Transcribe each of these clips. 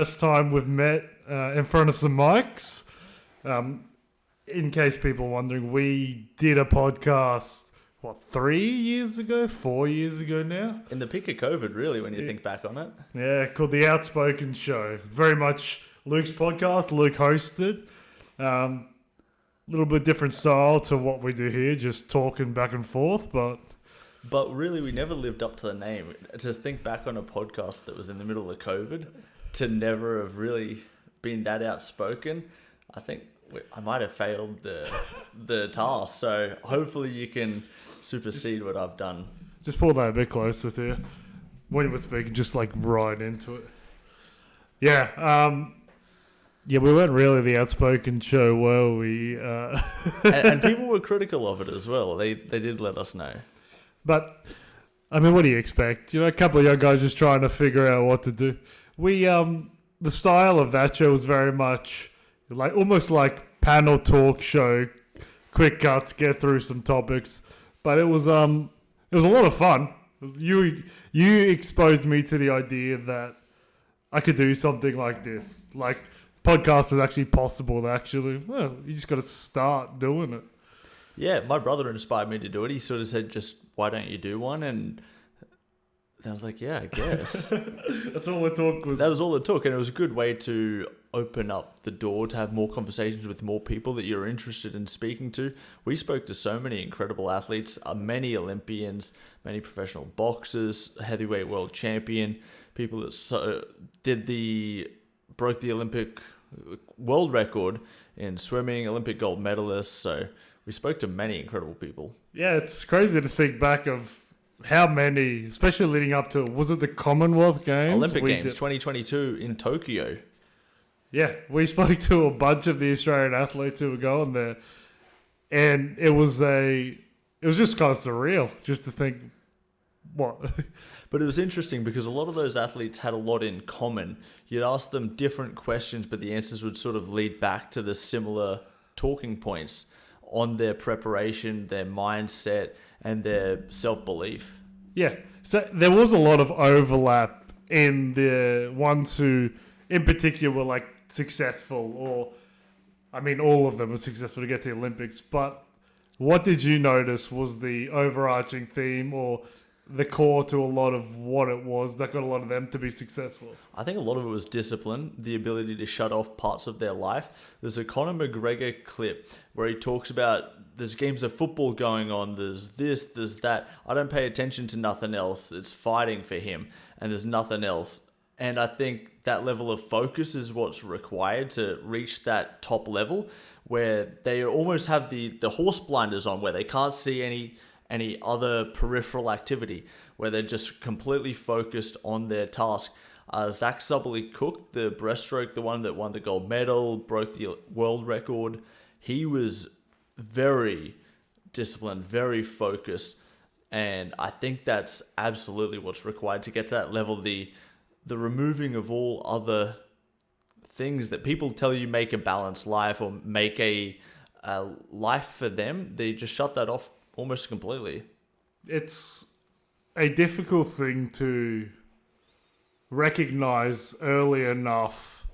first time we've met in front of some mics. In case people are wondering, we did a podcast, 3 years ago? 4 years ago now? In the peak of COVID, really, when you think back on it. Yeah, called The Outspoken Show. It's very much Luke's podcast. Luke hosted. Little bit different style to what we do here, just talking back and forth, but really we never lived up to the name. To think back on a podcast that was in the middle of COVID, to never have really been that outspoken, I think I might have failed the task. So hopefully you can supersede what I've done. Just pull that a bit closer to you when you were speaking, just like right into it. Yeah, yeah, we weren't really the outspoken show, were we? And people were critical of it as well. They did let us know. But, I mean, what do you expect? A couple of young guys just trying to figure out what to do. We, the style of that show was very much like almost like panel talk show, quick cuts, get through some topics. But it was a lot of fun. You exposed me to the idea that I could do something like this, like. Podcast is actually possible. You just got to start doing it. Yeah, my brother inspired me to do it. He sort of said, just, why don't you do one? And I was like, yeah, I guess. That's all it took. That was all it took. And it was a good way to open up the door to have more conversations with more people that you're interested in speaking to. We spoke to so many incredible athletes, many Olympians, many professional boxers, heavyweight world champion, people that broke the Olympic world record in swimming, Olympic gold medalists. So we spoke to many incredible people. Yeah, it's crazy to think back of how many, especially leading up to, was it the Commonwealth Games? Olympic Games 2022 in Tokyo. Yeah, we spoke to a bunch of the Australian athletes who were going there. And it was just kind of surreal just to think, what? But it was interesting because a lot of those athletes had a lot in common. You'd ask them different questions, but the answers would sort of lead back to the similar talking points on their preparation, their mindset, and their self-belief. Yeah, so there was a lot of overlap in the ones who, in particular, were like successful, or, I mean, all of them were successful to get to the Olympics. But what did you notice was the overarching theme or the core to a lot of what it was that got a lot of them to be successful? I think a lot of it was discipline, the ability to shut off parts of their life. There's a Conor McGregor clip where he talks about there's games of football going on, there's this, there's that. I don't pay attention to nothing else. It's fighting for him, and there's nothing else. And I think that level of focus is what's required to reach that top level where they almost have the horse blinders on, where they can't see any other peripheral activity, where they're just completely focused on their task. Zach Cook, the breaststroke, the one that won the gold medal, broke the world record, he was very disciplined, very focused, and I think that's absolutely what's required to get to that level. The removing of all other things that people tell you make a balanced life or make a life for them, they just shut that off almost completely. It's a difficult thing to recognize early enough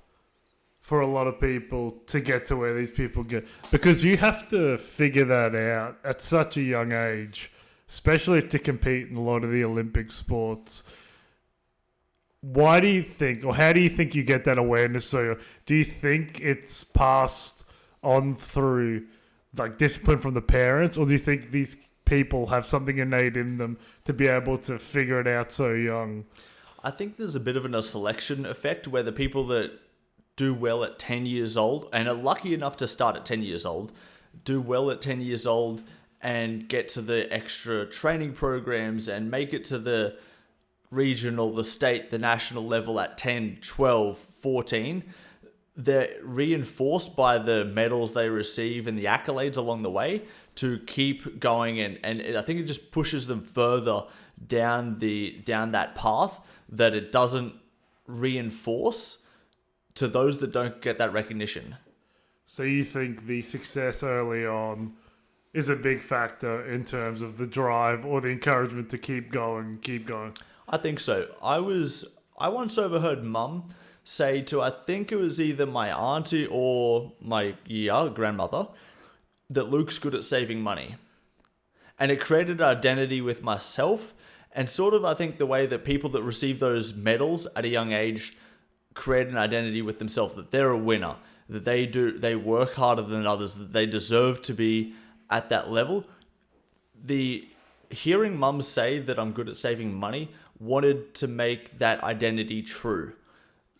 for a lot of people to get to where these people get, because you have to figure that out at such a young age, especially to compete in a lot of the Olympic sports. Why do you think, or how do you think you get that awareness? So do you think it's passed on through like discipline from the parents, or do you think these people have something innate in them to be able to figure it out so young? I think there's a bit of a selection effect where the people that do well at 10 years old and are lucky enough to start at 10 years old, do well at 10 years old and get to the extra training programs and make it to the regional, the state, the national level at 10, 12, 14, they're reinforced by the medals they receive and the accolades along the way to keep going, and I think it just pushes them further down that path that it doesn't reinforce to those that don't get that recognition. So you think the success early on is a big factor in terms of the drive or the encouragement to keep going? I think so. I once overheard Mum say to, I think it was either my auntie or my grandmother, that Luke's good at saving money. And it created an identity with myself, and sort of I think the way that people that receive those medals at a young age create an identity with themselves, that they're a winner, that they work harder than others, that they deserve to be at that level. The hearing mum say that I'm good at saving money wanted to make that identity true.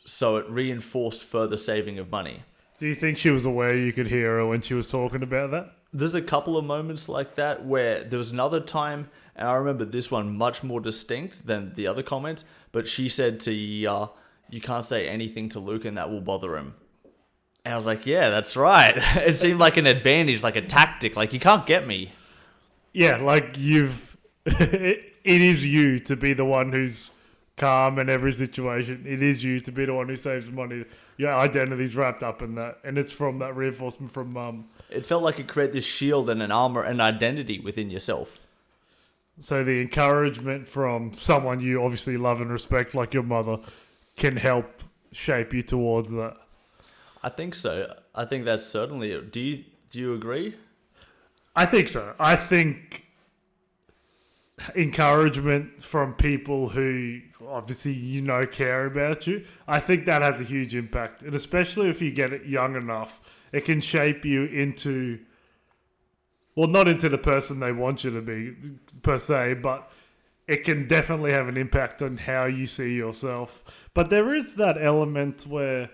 So it reinforced further saving of money. Do you think she was aware you could hear her when she was talking about that? There's a couple of moments like that where there was another time, and I remember this one much more distinct than the other comment, but she said to you can't say anything to Luke and that will bother him. And I was like, yeah, that's right. It seemed like an advantage, like a tactic, like you can't get me. Yeah, like it is you to be the one who's calm in every situation. It is you to be the one who saves money. Your identity's wrapped up in that, and it's from that reinforcement from mum. It felt like it created this shield and an armor and identity within yourself. So the encouragement from someone you obviously love and respect, like your mother, can help shape you towards that. I think so. I think that's certainly it. Do you agree? I think so. I think encouragement from people who obviously care about you, I think that has a huge impact. And especially if you get it young enough, it can shape you into, well, not into the person they want you to be per se, but it can definitely have an impact on how you see yourself. But there is that element where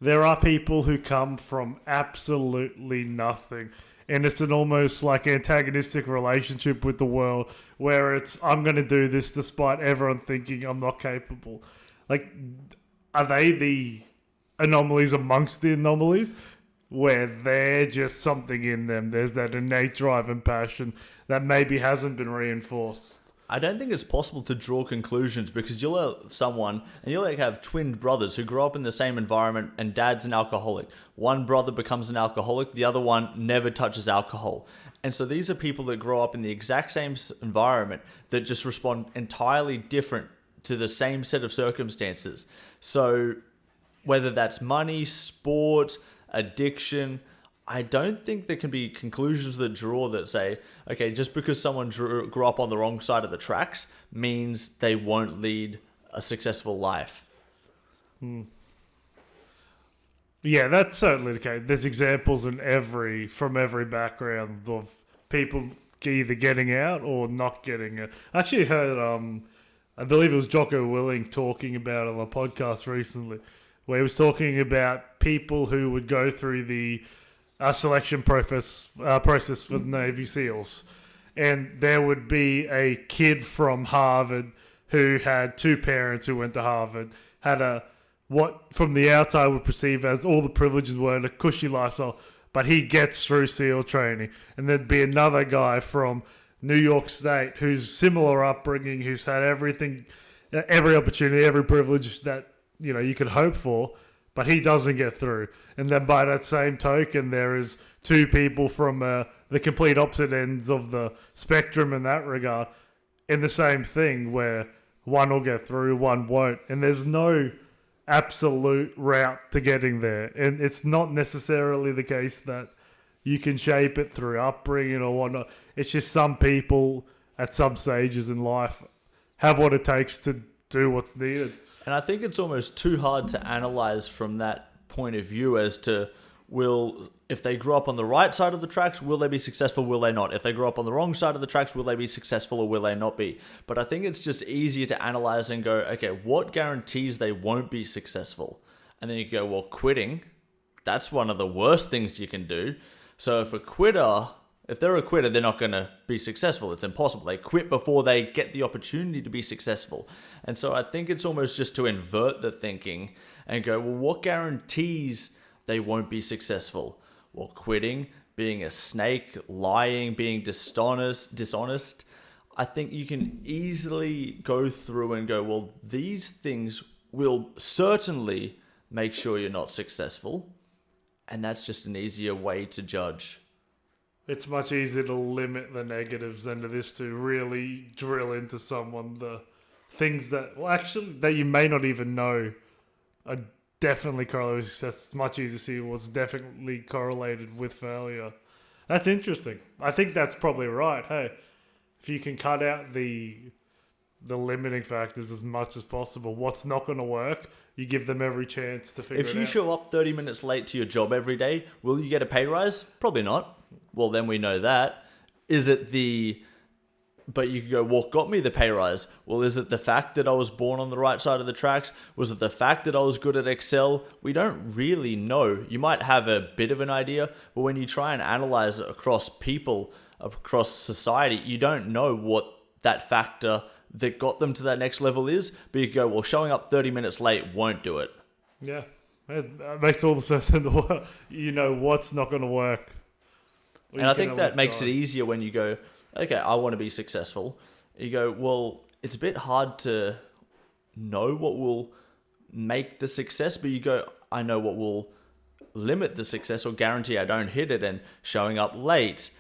there are people who come from absolutely nothing. And it's an almost like antagonistic relationship with the world where it's, I'm going to do this despite everyone thinking I'm not capable. Like, are they the anomalies amongst the anomalies where they're just something in them? There's that innate drive and passion that maybe hasn't been reinforced. I don't think it's possible to draw conclusions because you'll have someone, and you'll have twin brothers who grow up in the same environment and dad's an alcoholic. One brother becomes an alcoholic, the other one never touches alcohol. And so these are people that grow up in the exact same environment that just respond entirely different to the same set of circumstances. So whether that's money, sport, addiction, I don't think there can be conclusions that draw that say, okay, just because someone grew up on the wrong side of the tracks means they won't lead a successful life. Yeah, that's certainly the case. There's examples from every background of people either getting out or not getting out. I actually heard, I believe it was Jocko Willing talking about it on a podcast recently, where he was talking about people who would go through the selection process for the Navy SEALs. And there would be a kid from Harvard who had two parents who went to Harvard, had what from the outside would perceive as all the privileges were a cushy lifestyle, but he gets through SEAL training. And there'd be another guy from New York State who's similar upbringing, who's had everything, every opportunity, every privilege that you could hope for, but he doesn't get through. And then by that same token, there is two people from the complete opposite ends of the spectrum in that regard, in the same thing, where one will get through, one won't. And there's no absolute route to getting there. And it's not necessarily the case that you can shape it through upbringing or whatnot. It's just some people at some stages in life have what it takes to do what's needed. And I think it's almost too hard to analyze from that point of view as to if they grew up on the right side of the tracks, will they be successful, will they not? If they grew up on the wrong side of the tracks, will they be successful or will they not be? But I think it's just easier to analyze and go, okay, what guarantees they won't be successful? And then you go, well, quitting, that's one of the worst things you can do. So if they're a quitter, they're not going to be successful. It's impossible. They quit before they get the opportunity to be successful. And so I think it's almost just to invert the thinking and go, well, what guarantees they won't be successful? Well, quitting, being a snake, lying, being dishonest. I think you can easily go through and go, well, these things will certainly make sure you're not successful. And that's just an easier way to judge. It's much easier to limit the negatives than it is to really drill into someone the things that you may not even know are definitely correlated with success. It's much easier to see what's definitely correlated with failure. That's interesting. I think that's probably right. Hey, if you can cut out the limiting factors as much as possible, what's not going to work, you give them every chance to figure it out. If you show up 30 minutes late to your job every day, will you get a pay rise? Probably not. Well, then we know that. Is it but you could go, what got me the pay rise? Well, is it the fact that I was born on the right side of the tracks? Was it the fact that I was good at Excel? We don't really know. You might have a bit of an idea, but when you try and analyze it across people, across society, you don't know what that factor that got them to that next level is. But you go, well, showing up 30 minutes late won't do it. Yeah, that makes all the sense in the world. You know what's not going to work. And I think that makes it easier when you go, okay, I want to be successful. You go, well, it's a bit hard to know what will make the success, but you go, I know what will limit the success or guarantee I don't hit it, and showing up late,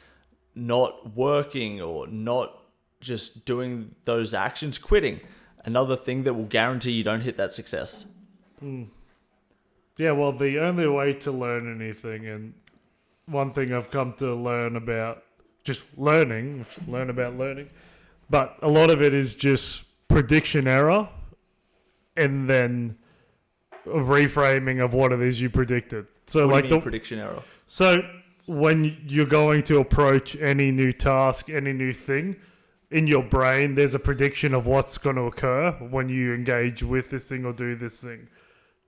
not working, or not just doing those actions, quitting. Another thing that will guarantee you don't hit that success. Yeah, well, the only way to learn anything, and one thing I've come to learn about just learning, but a lot of it is just prediction error and then a reframing of what it is you predicted. So What like do you mean prediction error? So when you're going to approach any new task, any new thing, in your brain, there's a prediction of what's going to occur when you engage with this thing or do this thing.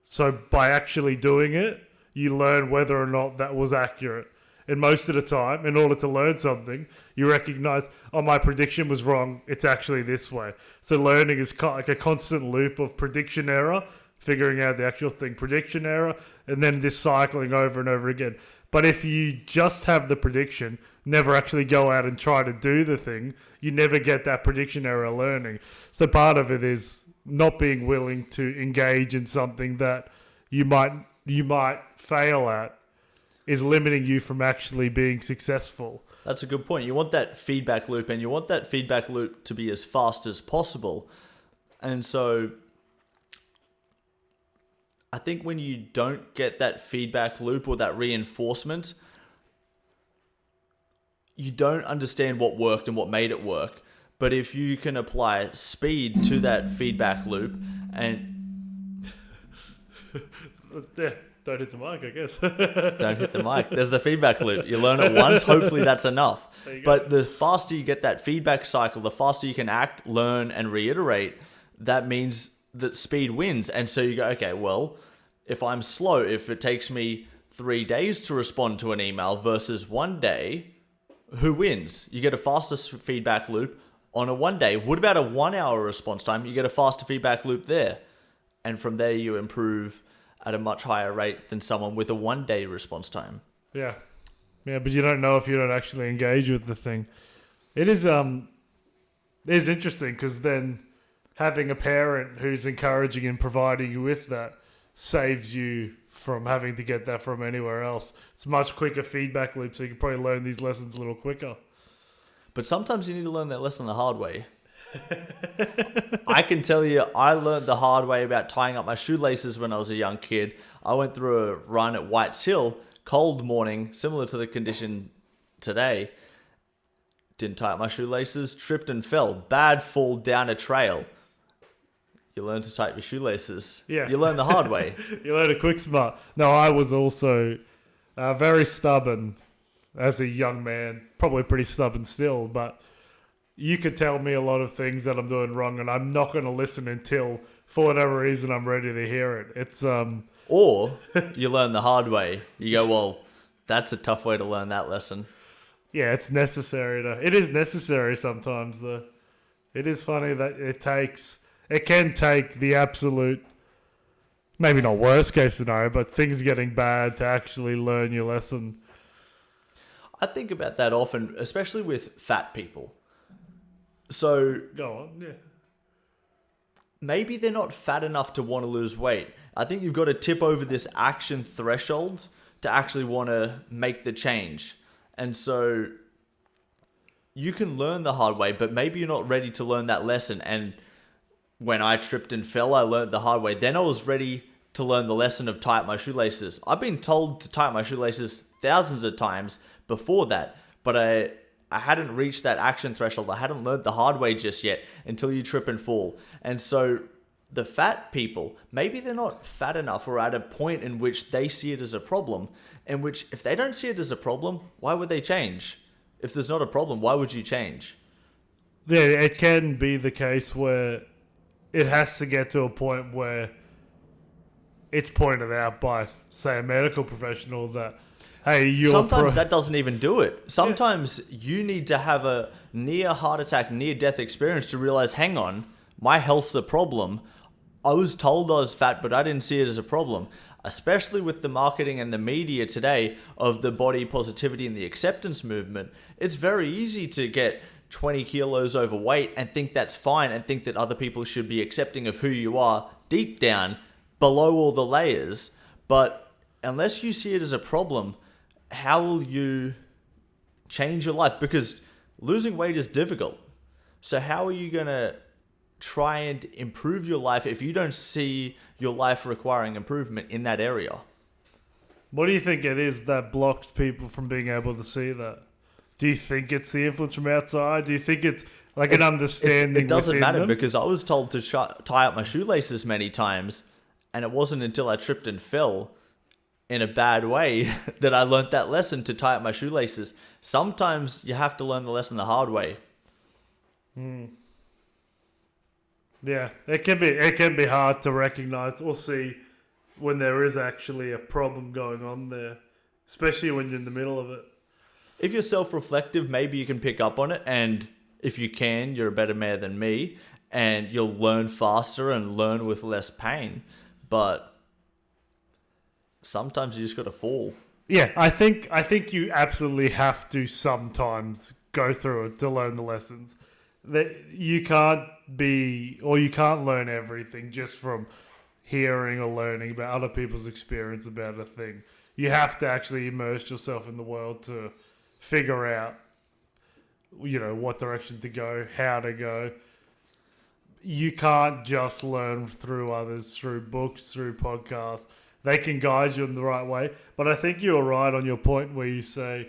So by actually doing it, you learn whether or not that was accurate. And most of the time, in order to learn something, you recognize, oh, my prediction was wrong. It's actually this way. So learning is like a constant loop of prediction error, figuring out the actual thing, prediction error, and then this cycling over and over again. But if you just have the prediction, never actually go out and try to do the thing, you never get that prediction error learning. So part of it is not being willing to engage in something that you might fail at, is limiting you from actually being successful. That's a good point. You want that feedback loop, and you want that feedback loop to be as fast as possible. And so I think when you don't get that feedback loop or that reinforcement, you don't understand what worked and what made it work. But if you can apply speed to that feedback loop and... Yeah, don't hit the mic, I guess. Don't hit the mic. There's the feedback loop. You learn it once, hopefully that's enough. But the faster you get that feedback cycle, the faster you can act, learn, and reiterate, that means that speed wins. And so you go, okay, well, if I'm slow, if it takes me 3 days to respond to an email versus 1 day, who wins? You get a faster feedback loop on a 1 day. What about a 1 hour response time? You get a faster feedback loop there. And from there you improve at a much higher rate than someone with a 1 day response time. Yeah. Yeah, but you don't know if you don't actually engage with the thing. It is interesting because then having a parent who's encouraging and providing you with that saves you from having to get that from anywhere else. It's a much quicker feedback loop, so you can probably learn these lessons a little quicker. But sometimes you need to learn that lesson the hard way. I can tell you, I learned the hard way about tying up my shoelaces when I was a young kid. I went through a run at White's Hill, cold morning, similar to the condition today. Didn't tie up my shoelaces, tripped and fell. Bad fall down a trail. You learn to tie up your shoelaces. Yeah. You learn the hard way. You learn a quick smart. No, I was also very stubborn as a young man. Probably pretty stubborn still, but you could tell me a lot of things that I'm doing wrong, and I'm not going to listen until, for whatever reason, I'm ready to hear it. It's Or you learn the hard way. You go, well, that's a tough way to learn that lesson. Yeah, it's necessary. It is necessary sometimes, though. It is funny that it can take the absolute, maybe not worst case scenario, but things getting bad to actually learn your lesson. I think about that often, especially with fat people. So Go on, yeah. Maybe they're not fat enough to want to lose weight. I think you've got to tip over this action threshold to actually want to make the change. And so you can learn the hard way, but maybe you're not ready to learn that lesson. And when I tripped and fell, I learned the hard way. Then I was ready to learn the lesson of tie up my shoelaces. I've been told to tie up my shoelaces thousands of times before that, but I hadn't reached that action threshold. I hadn't learned the hard way just yet until you trip and fall. And so the fat people, maybe they're not fat enough or at a point in which they see it as a problem, in which if they don't see it as a problem, why would they change? If there's not a problem, why would you change? Yeah, it can be the case where it has to get to a point where it's pointed out by, say, a medical professional that, hey, sometimes that doesn't even do it. Sometimes you need to have a near heart attack, near death experience to realize, hang on, my health's a problem. I was told I was fat, but I didn't see it as a problem. Especially with the marketing and the media today of the body positivity and the acceptance movement, it's very easy to get 20 kilos overweight and think that's fine and think that other people should be accepting of who you are deep down below all the layers. But unless you see it as a problem, how will you change your life? Because losing weight is difficult. So how are you going to try and improve your life if you don't see your life requiring improvement in that area? What do you think it is that blocks people from being able to see that? Do you think it's the influence from outside? Do you think it's like an understanding? It doesn't matter them? Because I was told to tie up my shoelaces many times, and it wasn't until I tripped and fell in a bad way that I learned that lesson to tie up my shoelaces. Sometimes you have to learn the lesson the hard way. Yeah, it can be hard to recognize or see when there is actually a problem going on there, especially when you're in the middle of it. If you're self-reflective, maybe you can pick up on it, and if you can, you're a better man than me, and you'll learn faster and learn with less pain. But sometimes you just got to fall. Yeah, I think you absolutely have to sometimes go through it to learn the lessons. That you can't learn everything just from hearing or learning about other people's experience about a thing. You have to actually immerse yourself in the world to figure out, what direction to go, how to go. You can't just learn through others, through books, through podcasts. They can guide you in the right way. But I think you're right on your point where you say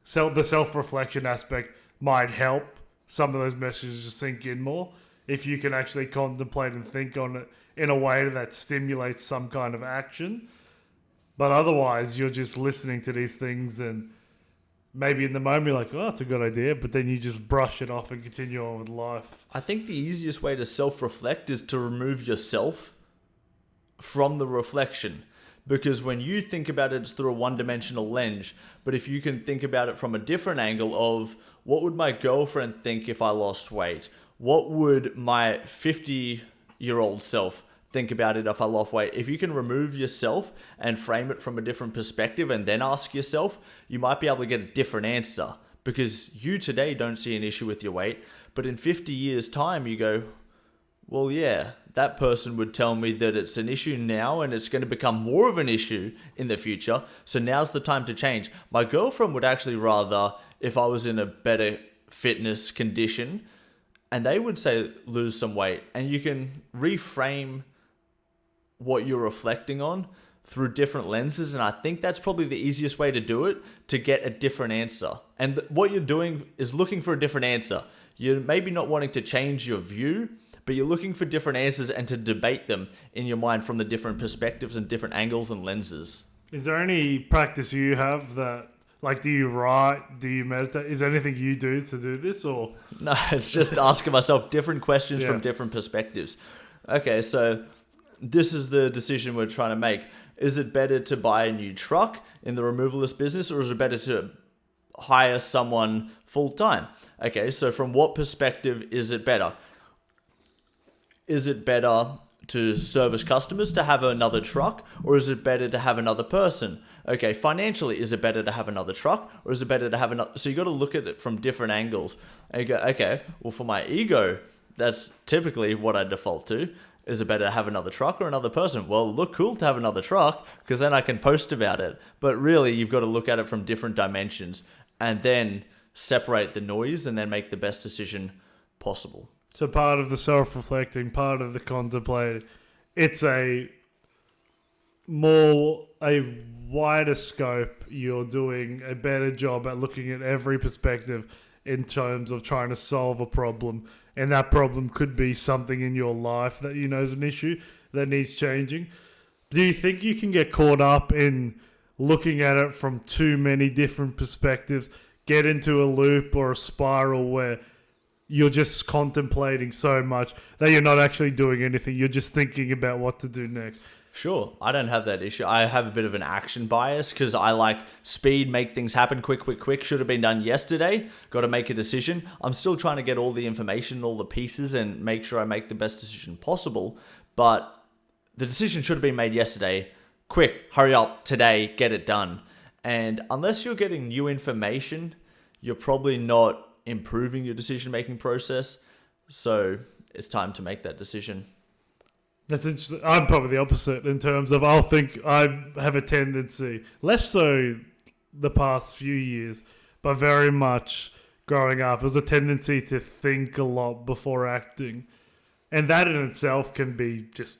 the self-reflection aspect might help some of those messages to sink in more if you can actually contemplate and think on it in a way that stimulates some kind of action. But otherwise, you're just listening to these things and maybe in the moment you're like, oh, that's a good idea, but then you just brush it off and continue on with life. I think the easiest way to self-reflect is to remove yourself from the reflection. Because when you think about it, it's through a one-dimensional lens. But if you can think about it from a different angle of, what would my girlfriend think if I lost weight? What would my 50-year-old self think about it if I lost weight? If you can remove yourself and frame it from a different perspective and then ask yourself, you might be able to get a different answer. Because you today don't see an issue with your weight, but in 50 years' time you go, well, yeah, that person would tell me that it's an issue now and it's going to become more of an issue in the future. So now's the time to change. My girlfriend would actually rather, if I was in a better fitness condition, and they would say lose some weight. And you can reframe what you're reflecting on through different lenses. And I think that's probably the easiest way to do it, to get a different answer. And what you're doing is looking for a different answer. You're maybe not wanting to change your view, but you're looking for different answers and to debate them in your mind from the different perspectives and different angles and lenses. Is there any practice you have that, like, do you write, do you meditate? Is there anything you do to do this, or? No, it's just asking myself different questions from different perspectives. Okay, so this is the decision we're trying to make. Is it better to buy a new truck in the removalist business, or is it better to hire someone full-time? Okay, so from what perspective is it better? Is it better to service customers to have another truck, or is it better to have another person? Okay, financially, is it better to have another truck, or is it better to have another? So you got to look at it from different angles. And you go, okay, well, for my ego, that's typically what I default to. Is it better to have another truck or another person? Well, look cool to have another truck because then I can post about it. But really, you've got to look at it from different dimensions and then separate the noise and then make the best decision possible. So part of the self-reflecting, part of the contemplating, it's a more a wider scope, you're doing a better job at looking at every perspective in terms of trying to solve a problem. And that problem could be something in your life that you know is an issue that needs changing. Do you think you can get caught up in looking at it from too many different perspectives, get into a loop or a spiral where you're just contemplating so much that you're not actually doing anything, you're just thinking about what to do next? Sure, I don't have that issue. I have a bit of an action bias because I like speed, make things happen quick. Should have been done yesterday. Got to make a decision. I'm still trying to get all the information, all the pieces, and make sure I make the best decision possible. But the decision should have been made yesterday. Quick, hurry up, today, get it done. And unless you're getting new information, you're probably not improving your decision-making process. So it's time to make that decision. That's interesting. I'm probably the opposite in terms of I'll think I have a tendency, less so the past few years, but very much growing up, there's a tendency to think a lot before acting. And that in itself can be just,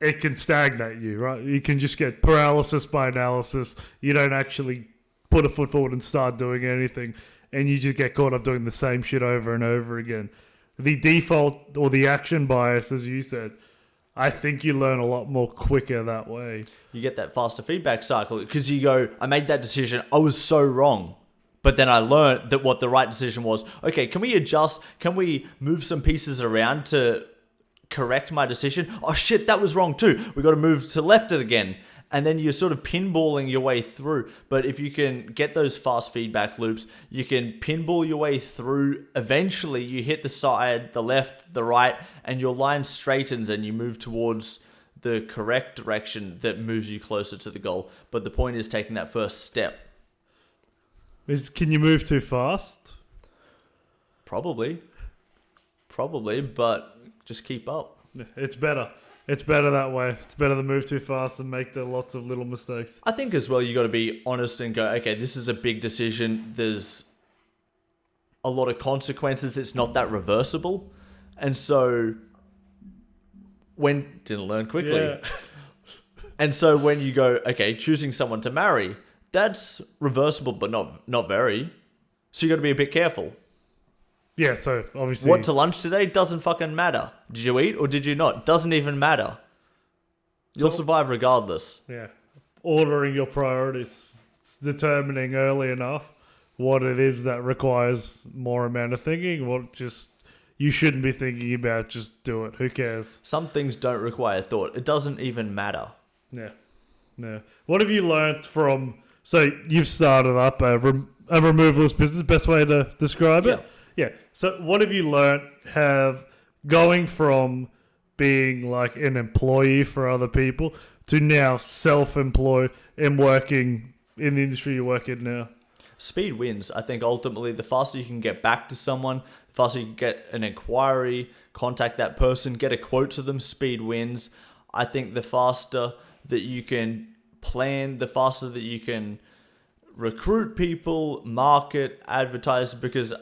it can stagnate you, right? You can just get paralysis by analysis. You don't actually put a foot forward and start doing anything. And you just get caught up doing the same shit over and over again. The default or the action bias, as you said, I think you learn a lot more quicker that way. You get that faster feedback cycle because you go, I made that decision. I was so wrong. But then I learned that what the right decision was. Okay, can we adjust? Can we move some pieces around to correct my decision? Oh shit, that was wrong too. We got to move to left it again. And then you're sort of pinballing your way through. But if you can get those fast feedback loops, you can pinball your way through. Eventually, you hit the side, the left, the right, and your line straightens and you move towards the correct direction that moves you closer to the goal. But the point is taking that first step. Can you move too fast? Probably, but just keep up. It's better. It's better that way. It's better to move too fast and make the lots of little mistakes. I think as well, you got to be honest and go, okay, this is a big decision. There's a lot of consequences. It's not that reversible. And so didn't learn quickly. Yeah. And so when you go, okay, choosing someone to marry, that's reversible, but not very. So you got to be a bit careful. Yeah, so obviously... What to lunch today doesn't fucking matter. Did you eat or did you not? Doesn't even matter. You'll survive regardless. Yeah. Ordering your priorities. It's determining early enough what it is that requires more amount of thinking. What just... You shouldn't be thinking about, just do it. Who cares? Some things don't require thought. It doesn't even matter. Yeah. What have you learnt from... So you've started up a removalist business, best way to describe it? Yeah. So what have you learnt going from being like an employee for other people to now self-employed and working in the industry you work in now? Speed wins. I think ultimately the faster you can get back to someone, the faster you can get an inquiry, contact that person, get a quote to them, speed wins. I think the faster that you can plan, the faster that you can recruit people, market, advertise, because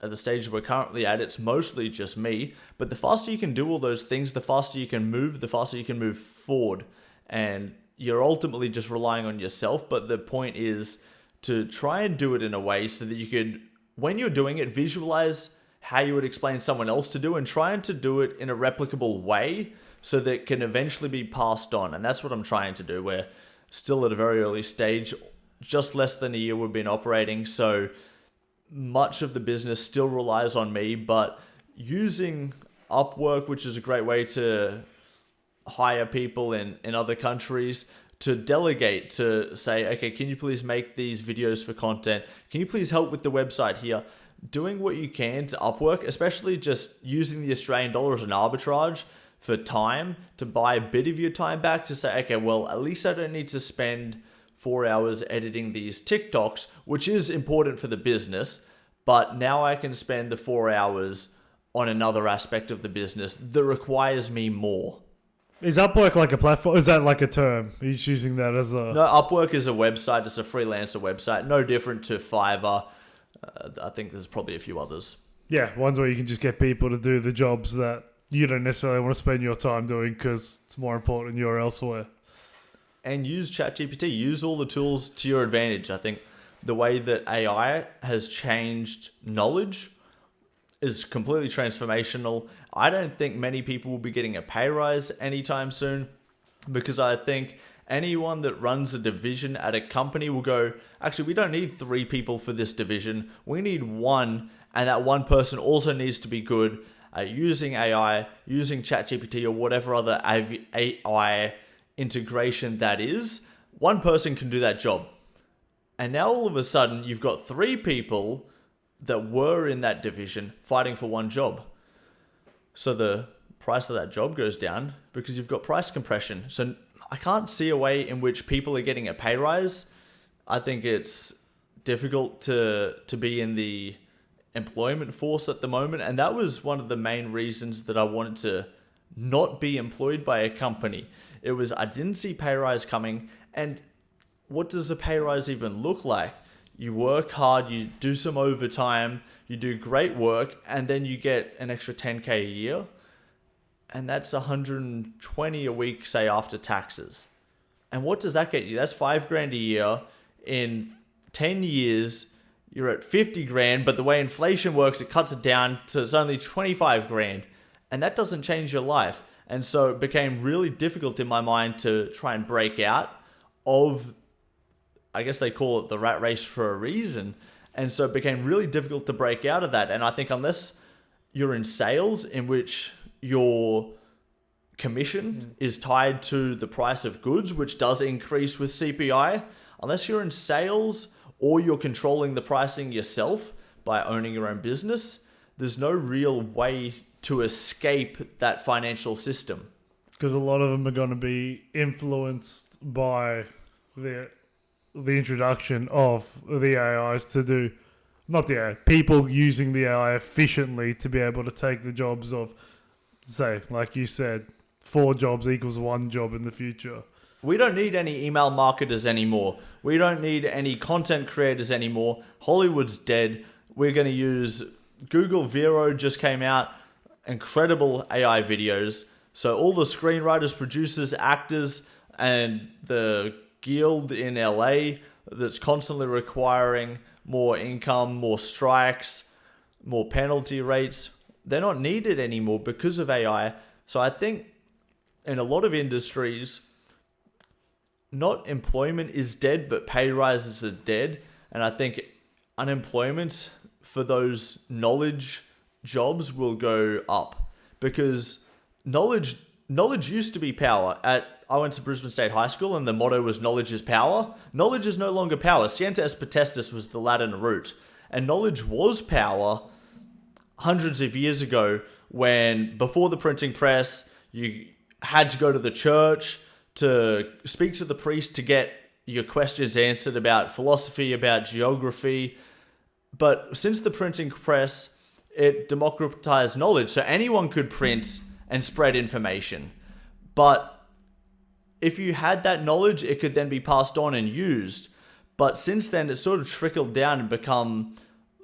at the stage we're currently at, it's mostly just me. But the faster you can do all those things, the faster you can move forward. And you're ultimately just relying on yourself. But the point is to try and do it in a way so that you could, when you're doing it, visualize how you would explain someone else to do and trying to do it in a replicable way so that it can eventually be passed on. And that's what I'm trying to do. We're still at a very early stage, just less than a year we've been operating. So much of the business still relies on me, but using Upwork, which is a great way to hire people in other countries, to delegate, to say, okay, can you please make these videos for content? Can you please help with the website here? Doing what you can to Upwork, especially just using the Australian dollar as an arbitrage for time, to buy a bit of your time back, to say, okay, well, at least I don't need to spend 4 hours editing these TikToks, which is important for the business, but now I can spend the 4 hours on another aspect of the business that requires me more. Is Upwork like a platform? Is that like a term? Are you choosing that as a... No, Upwork is a website. It's a freelancer website. No different to Fiverr. I think there's probably a few others. Yeah, ones where you can just get people to do the jobs that you don't necessarily want to spend your time doing because it's more important you're elsewhere. And use ChatGPT. Use all the tools to your advantage. I think the way that AI has changed knowledge is completely transformational. I don't think many people will be getting a pay rise anytime soon, because I think anyone that runs a division at a company will go, actually, we don't need 3 people for this division. We need 1, and that 1 person also needs to be good at using AI, using ChatGPT or whatever other AI integration that is. 1 person can do that job. And now all of a sudden, you've got 3 people that were in that division fighting for 1 job. So the price of that job goes down because you've got price compression. So I can't see a way in which people are getting a pay rise. I think it's difficult to be in the employment force at the moment. And that was one of the main reasons that I wanted to not be employed by a company. It was I didn't see pay rise coming. And what does a pay rise even look like? You work hard, you do some overtime, you do great work, and then you get an extra 10K a year. And that's 120 a week, say, after taxes. And what does that get you? That's $5,000 a year. In 10 years, you're at 50 grand, but the way inflation works, it cuts it down to it's only 25 grand. And that doesn't change your life. And so it became really difficult in my mind to try and break out of, I guess they call it the rat race for a reason. And so it became really difficult to break out of that. And I think unless you're in sales, in which your commission is tied to the price of goods, which does increase with CPI, unless you're in sales or you're controlling the pricing yourself by owning your own business, there's no real way to escape that financial system. Because a lot of them are going to be influenced by the introduction of the AIs to do, not the AI, people using the AI efficiently to be able to take the jobs of, say, like you said, 4 jobs equals 1 job in the future. We don't need any email marketers anymore. We don't need any content creators anymore. Hollywood's dead. We're going to use Google Vero just came out. Incredible AI videos. So all the screenwriters, producers, actors, and the guild in LA that's constantly requiring more income, more strikes, more penalty rates, they're not needed anymore because of AI. So I think in a lot of industries, not employment is dead, but pay rises are dead. And I think unemployment for those knowledge jobs will go up, because knowledge used to be power. I went to Brisbane State High School and the motto was knowledge is power. Knowledge is no longer power. Scientia est potestas was the Latin root. And knowledge was power hundreds of years ago, when before the printing press, you had to go to the church to speak to the priest to get your questions answered about philosophy, about geography. But since the printing press, it democratized knowledge, so anyone could print and spread information. But if you had that knowledge, it could then be passed on and used. But since then, it's sort of trickled down and become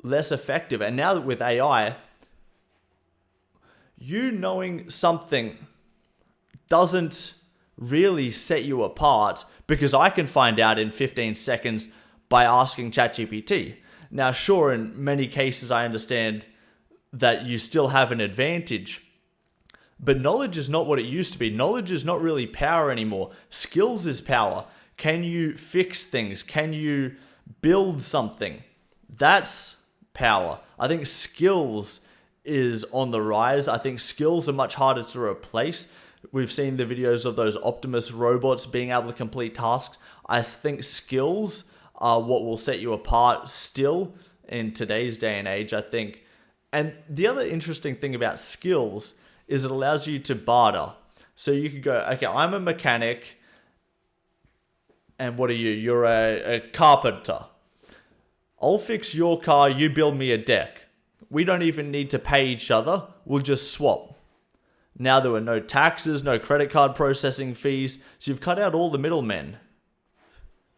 less effective. And now that with AI, you knowing something doesn't really set you apart, because I can find out in 15 seconds by asking ChatGPT. Now, sure, in many cases, I understand that you still have an advantage, but knowledge is not what it used to be. Knowledge is not really power anymore. Skills is power. Can you fix things? Can you build something? That's power. I think skills is on the rise. I think skills are much harder to replace. We've seen the videos of those Optimus robots being able to complete tasks. I think skills are what will set you apart still in today's day and age, I think. And the other interesting thing about skills is it allows you to barter. So you could go, okay, I'm a mechanic, and what are you? You're a carpenter. I'll fix your car, you build me a deck. We don't even need to pay each other. We'll just swap. Now there were no taxes, no credit card processing fees, so you've cut out all the middlemen.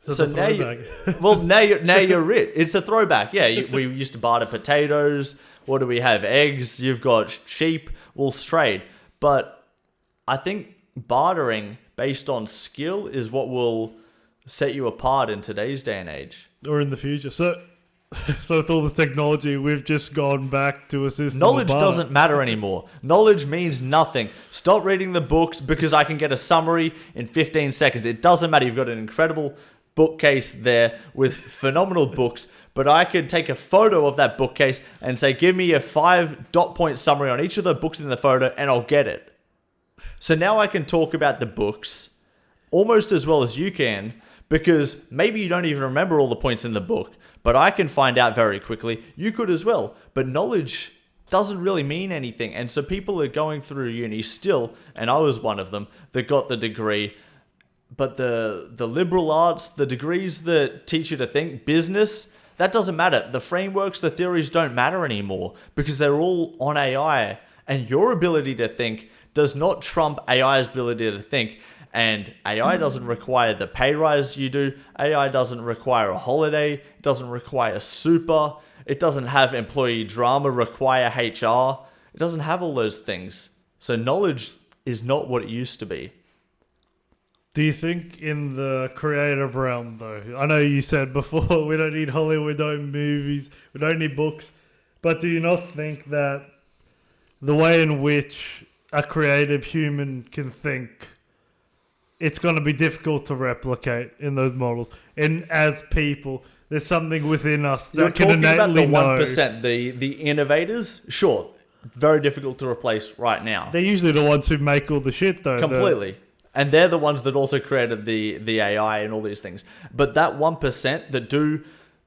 So now you're rich. It's a throwback. Yeah, we used to barter potatoes. What do we have? Eggs. You've got sheep. We'll trade. But I think bartering based on skill is what will set you apart in today's day and age. Or in the future. So with all this technology, we've just gone back to a system. Knowledge doesn't matter anymore. Knowledge means nothing. Stop reading the books because I can get a summary in 15 seconds. It doesn't matter. You've got an incredible bookcase there with phenomenal books, but I could take a photo of that bookcase and say, give me a 5 dot point summary on each of the books in the photo, and I'll get it. So now I can talk about the books almost as well as you can, because maybe you don't even remember all the points in the book, but I can find out very quickly. You could as well. But knowledge doesn't really mean anything. And so people are going through uni still, and I was one of them, that got the degree. But the liberal arts, the degrees that teach you to think, business, that doesn't matter. The frameworks, the theories don't matter anymore because they're all on AI. And your ability to think does not trump AI's ability to think. And AI doesn't require the pay rise you do. AI doesn't require a holiday. It doesn't require super. It doesn't have employee drama require HR. It doesn't have all those things. So knowledge is not what it used to be. Do you think in the creative realm, though, I know you said before, we don't need Hollywood, we don't need movies, we don't need books, but do you not think that the way in which a creative human can think, it's going to be difficult to replicate in those models? And as people, there's something within us that can innately know. You're talking about the 1%, the innovators? Sure, very difficult to replace right now. They're usually the ones who make all the shit, though. Completely. And they're the ones that also created the AI and all these things. But that 1% that do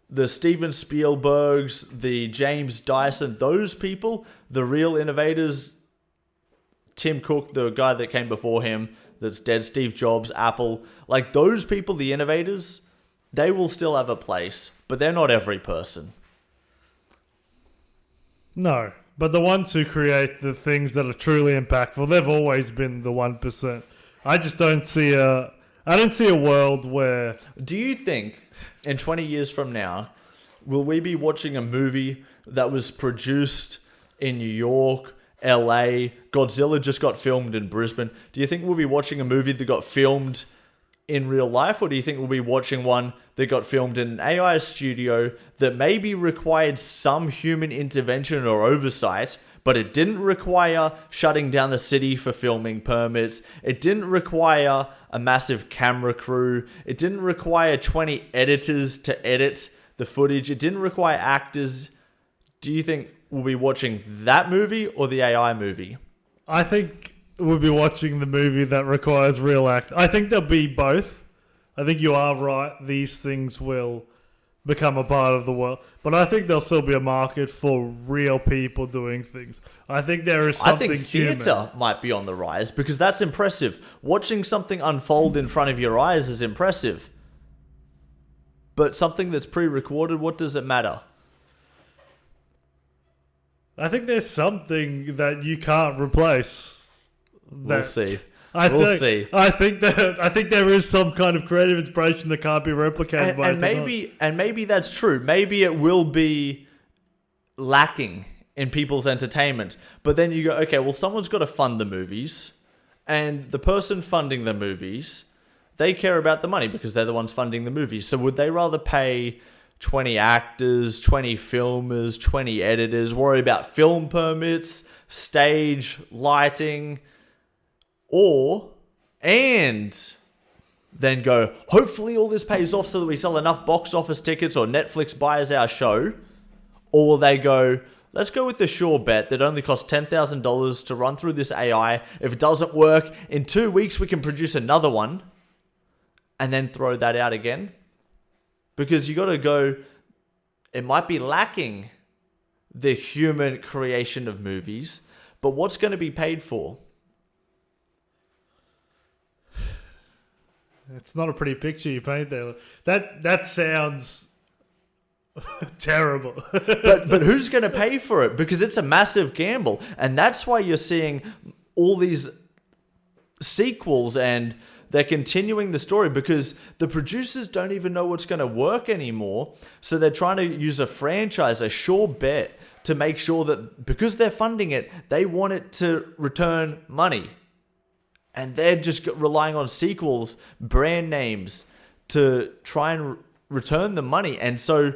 the Steven Spielbergs, the James Dyson, those people, the real innovators, Tim Cook, the guy that came before him, that's dead, Steve Jobs, Apple, like those people, the innovators, they will still have a place, but they're not every person. No, but the ones who create the things that are truly impactful, they've always been the 1%. I just don't see a world where... Do you think in 20 years from now, will we be watching a movie that was produced in New York, LA, Godzilla just got filmed in Brisbane? Do you think we'll be watching a movie that got filmed in real life, or do you think we'll be watching one that got filmed in an AI studio that maybe required some human intervention or oversight, but it didn't require shutting down the city for filming permits. It didn't require a massive camera crew. It didn't require 20 editors to edit the footage. It didn't require actors. Do you think we'll be watching that movie or the AI movie? I think we'll be watching the movie that requires real act. I think there'll be both. I think you are right. These things will become a part of the world. But I think there'll still be a market for real people doing things. I think there is something I think theatre might be on the rise because that's impressive. Watching something unfold in front of your eyes is impressive. But something that's pre-recorded, what does it matter? I think there's something that you can't replace. We'll see. We'll see. I think there is some kind of creative inspiration that can't be replicated by maybe that's true. Maybe it will be lacking in people's entertainment. But then you go, okay, well, someone's got to fund the movies, and the person funding the movies, they care about the money because they're the ones funding the movies. So would they rather pay 20 actors, 20 filmers, 20 editors, worry about film permits, stage, lighting, and then go, hopefully all this pays off so that we sell enough box office tickets or Netflix buys our show? Or will they go, let's go with the sure bet that only costs $10,000 to run through this AI. If it doesn't work, in 2 weeks we can produce another one and then throw that out again? Because you got to go, it might be lacking the human creation of movies, but what's going to be paid for? It's not a pretty picture you paint there. That sounds terrible. but who's going to pay for it? Because it's a massive gamble. And that's why you're seeing all these sequels and They're continuing the story because the producers don't even know what's going to work anymore. So they're trying to use a franchise, a sure bet, to make sure that because they're funding it, they want it to return money. And they're just relying on sequels, brand names to try and return the money. And so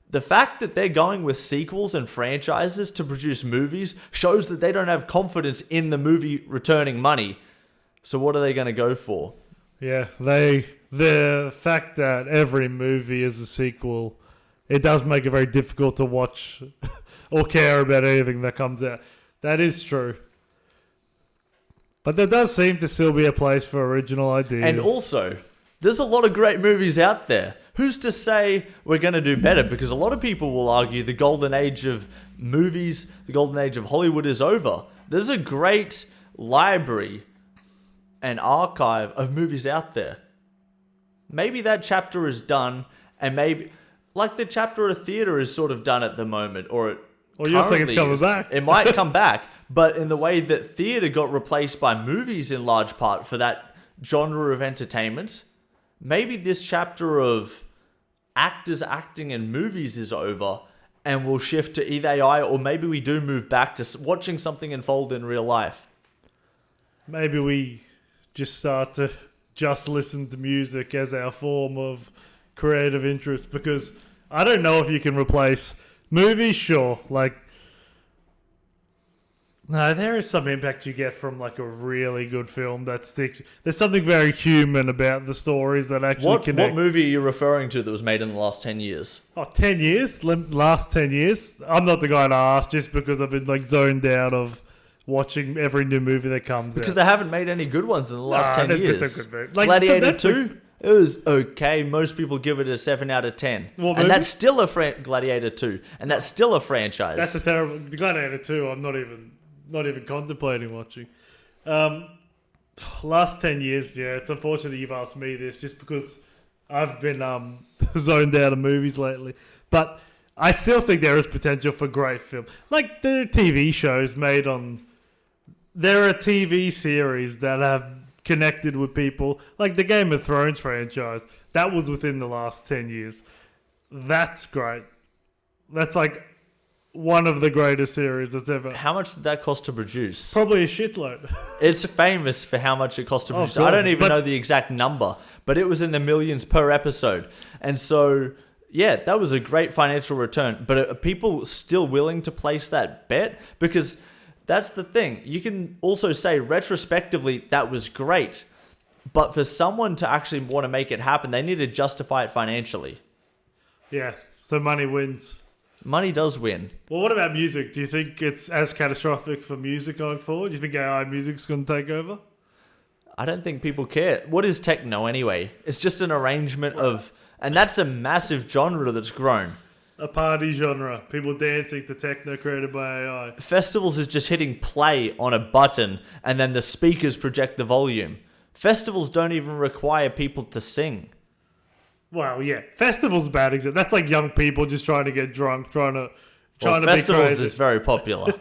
the fact that they're going with sequels and franchises to produce movies shows that they don't have confidence in the movie returning money. So what are they going to go for? Yeah, the fact that every movie is a sequel, it does make it very difficult to watch or care about anything that comes out. That is true. But there does seem to still be a place for original ideas. And also, there's a lot of great movies out there. Who's to say we're going to do better? Because a lot of people will argue the golden age of movies, the golden age of Hollywood is over. There's a great library and archive of movies out there. Maybe that chapter is done, and maybe, like the chapter of theater is sort of done at the moment, or you're saying it's coming back. It might come back, but in the way that theater got replaced by movies in large part for that genre of entertainment, maybe this chapter of actors acting in movies is over, and we'll shift to either AI, or maybe we do move back to watching something unfold in real life. Maybe we just start to just listen to music as our form of creative interest, because I don't know if you can replace movies, sure. No, there is some impact you get from like a really good film that sticks. There's something very human about the stories that actually connect. What movie are you referring to that was made in the last 10 years? 10 years? Last 10 years? I'm not the guy to ask just because I've been like zoned out of watching every new movie that comes out. Because they haven't made any good ones in the last 10 years. It's a good movie. Gladiator 2? It was okay. Most people give it a 7 out of 10. And that's still a Gladiator 2. And that's still a franchise. That's a terrible... The Gladiator 2, I'm not even contemplating watching. Last 10 years, yeah, it's unfortunate you've asked me this just because I've been zoned out of movies lately. But I still think there is potential for great film. Like, there are TV shows made on... There are TV series that have connected with people. Like the Game of Thrones franchise. That was within the last 10 years. That's great. That's like one of the greatest series that's ever... How much did that cost to produce? Probably a shitload. It's famous for how much it cost to produce. I don't even know the exact number, but it was in the millions per episode. And so, yeah, that was a great financial return. But are people still willing to place that bet? Because that's the thing. You can also say retrospectively that was great. But for someone to actually want to make it happen, they need to justify it financially. Yeah, so money wins. Money does win. Well, what about music? Do you think it's as catastrophic for music going forward? Do you think AI music's going to take over? I don't think people care. What is techno anyway? It's just an arrangement of... And that's a massive genre that's grown. A party genre. People dancing to techno created by AI. Festivals is just hitting play on a button and then the speakers project the volume. Festivals don't even require people to sing. Well, yeah. Festivals bad example. That's like young people just trying to get drunk, trying to festivals be crazy. is very popular.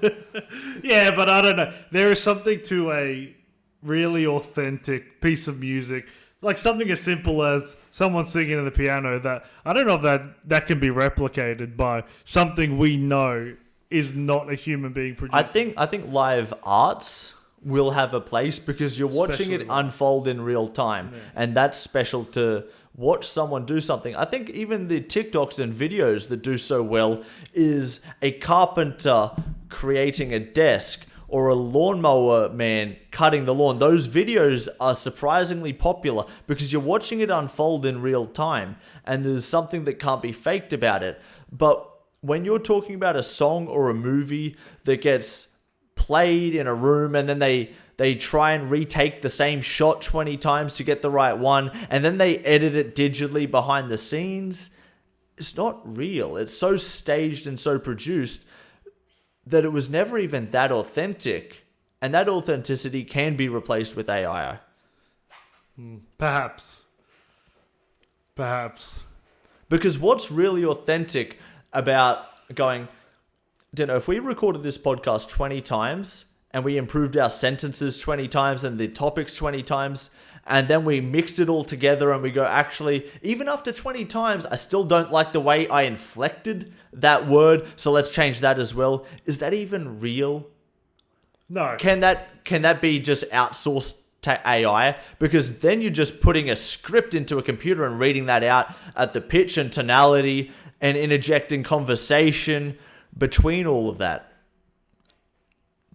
Yeah, but I don't know. There is something to a really authentic piece of music. Like something as simple as someone singing on the piano that I don't know if that can be replicated by something we know is not a human being produced. I think live arts will have a place because you're watching it unfold in real time. Yeah. And that's special to watch someone do something. I think even the TikToks and videos that do so well is a carpenter creating a desk or a lawnmower man cutting the lawn. Those videos are surprisingly popular because you're watching it unfold in real time and there's something that can't be faked about it. But when you're talking about a song or a movie that gets played in a room and then they try and retake the same shot 20 times to get the right one and then they edit it digitally behind the scenes, it's not real. It's so staged and so produced that it was never even that authentic. And that authenticity can be replaced with AI. Perhaps. Because what's really authentic about going, if we recorded this podcast 20 times and we improved our sentences 20 times and the topics 20 times. And then we mixed it all together and we go, actually, even after 20 times, I still don't like the way I inflected that word. So let's change that as well. Is that even real? No. Can that be just outsourced to AI? Because then you're just putting a script into a computer and reading that out at the pitch and tonality and interjecting conversation between all of that.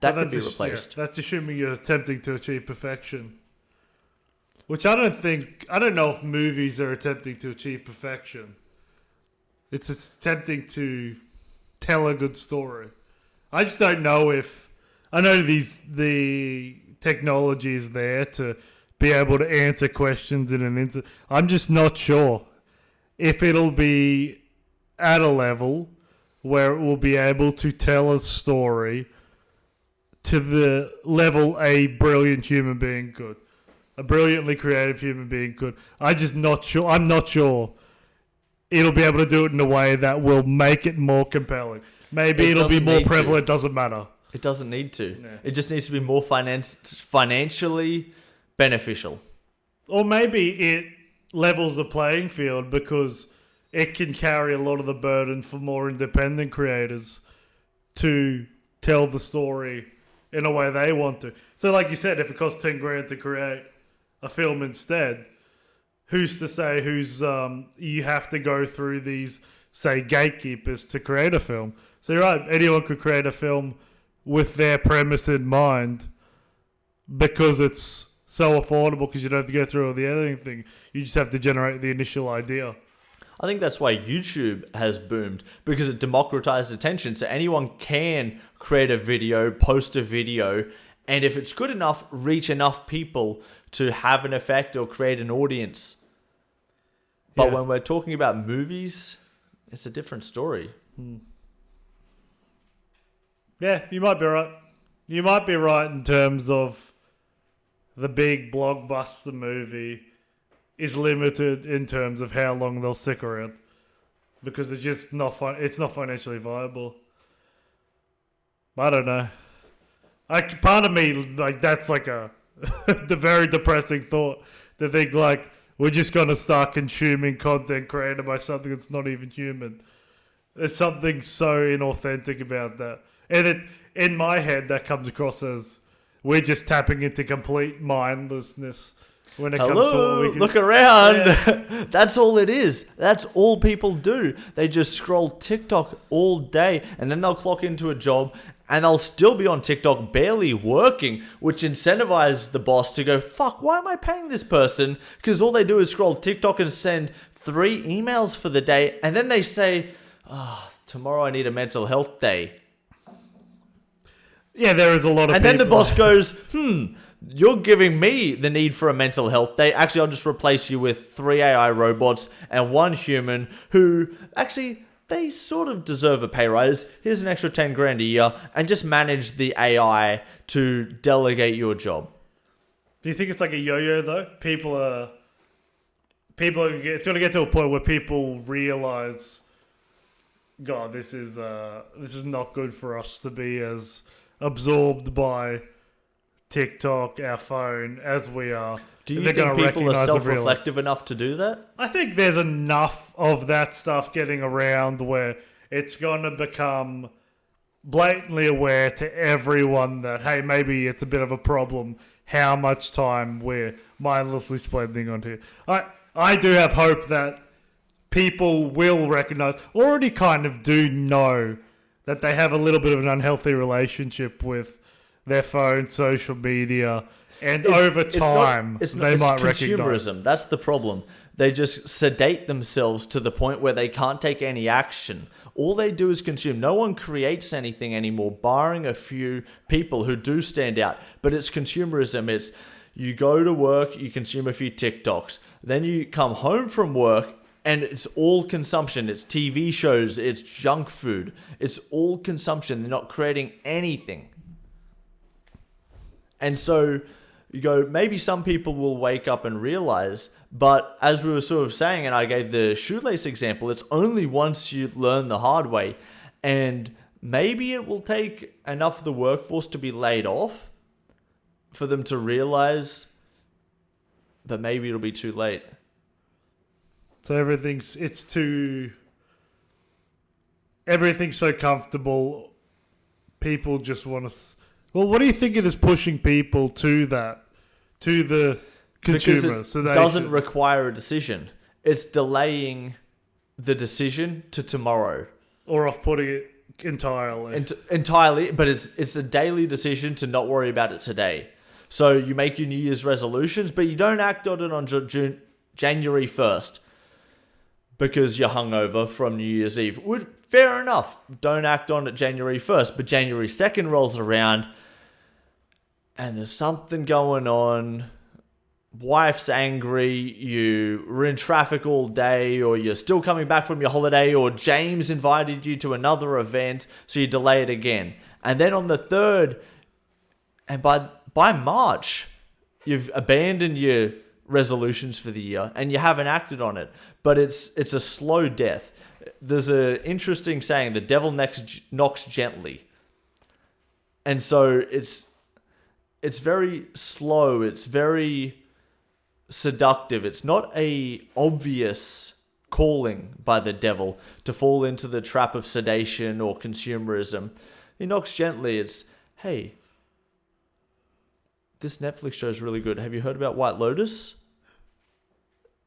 That could be replaced. That's assuming you're attempting to achieve perfection. Which I don't know if movies are attempting to achieve perfection. It's attempting to tell a good story. I just don't know if... I know the technology is there to be able to answer questions in an instant. I'm just not sure if it'll be at a level where it will be able to tell a story to the level a brilliant human being could. A brilliantly creative human being could. I'm not sure it'll be able to do it in a way that will make it more compelling. Maybe it'll be more prevalent, doesn't matter. It doesn't need to. Yeah. It just needs to be more financially beneficial. Or maybe it levels the playing field because it can carry a lot of the burden for more independent creators to tell the story in a way they want to. So like you said, if it costs 10 grand to create a film instead, who's to say you have to go through these, say, gatekeepers to create a film. So you're right, anyone could create a film with their premise in mind because it's so affordable because you don't have to go through all the editing thing. You just have to generate the initial idea. I think that's why YouTube has boomed, because it democratized attention. So anyone can create a video, post a video, and if it's good enough, reach enough people to have an effect or create an audience. But when we're talking about movies, it's a different story. Yeah, you might be right. You might be right in terms of the big blockbuster movie is limited in terms of how long they'll stick around because it's just not it's not financially viable. I don't know. Part of me, like, that's like the very depressing thought to think, like, we're just going to start consuming content created by something that's not even human. There's something so inauthentic about that. And in my head, that comes across as we're just tapping into complete mindlessness when it comes to what we can... Look around. Yeah. That's all it is. That's all people do. They just scroll TikTok all day and then they'll clock into a job and they'll still be on TikTok barely working, which incentivizes the boss to go, fuck, why am I paying this person? Because all they do is scroll TikTok and send 3 emails for the day. And then they say, tomorrow I need a mental health day. Yeah, there is a lot of And people. then the boss goes, you're giving me the need for a mental health day. Actually, I'll just replace you with 3 AI robots and 1 human who actually, they sort of deserve a pay rise. Here's an extra 10 grand a year and just manage the AI to delegate your job. Do you think it's like a yo-yo though? It's going to get to a point where people realize, God, this is not good for us to be as absorbed by TikTok, our phone, as we are. Do you think people are self-reflective enough to do that? I think there's enough of that stuff getting around where it's going to become blatantly aware to everyone that, hey, maybe it's a bit of a problem how much time we're mindlessly spending on here. I do have hope that people will recognize, already kind of do know, that they have a little bit of an unhealthy relationship with their phone, social media, and over time they might recognize. Consumerism. That's the problem. They just sedate themselves to the point where they can't take any action. All they do is consume. No one creates anything anymore, barring a few people who do stand out. But it's consumerism. It's you go to work, you consume a few TikToks, then you come home from work, and it's all consumption. It's TV shows. It's junk food. It's all consumption. They're not creating anything. And so you go, maybe some people will wake up and realize, but as we were sort of saying, and I gave the shoelace example, it's only once you learn the hard way. And maybe it will take enough of the workforce to be laid off for them to realize, but maybe it'll be too late. So everything's so comfortable. People just want to. Well, what do you think it is pushing people to that, to the consumer? Because it doesn't require a decision. It's delaying the decision to tomorrow, or off-putting it entirely. Entirely, but it's a daily decision to not worry about it today. So you make your New Year's resolutions, but you don't act on it on January 1st because you're hungover from New Year's Eve. Fair enough. Don't act on it January 1st, but January 2nd rolls around and there's something going on. Wife's angry, you were in traffic all day, or you're still coming back from your holiday, or James invited you to another event, so you delay it again. And then on the 3rd, and by March, you've abandoned your resolutions for the year and you haven't acted on it. But it's a slow death. There's an interesting saying, the devil knocks gently. And so it's very slow, it's very seductive. It's not a obvious calling by the devil to fall into the trap of sedation or consumerism. He knocks gently. It's, hey, this Netflix show is really good. Have you heard about White Lotus?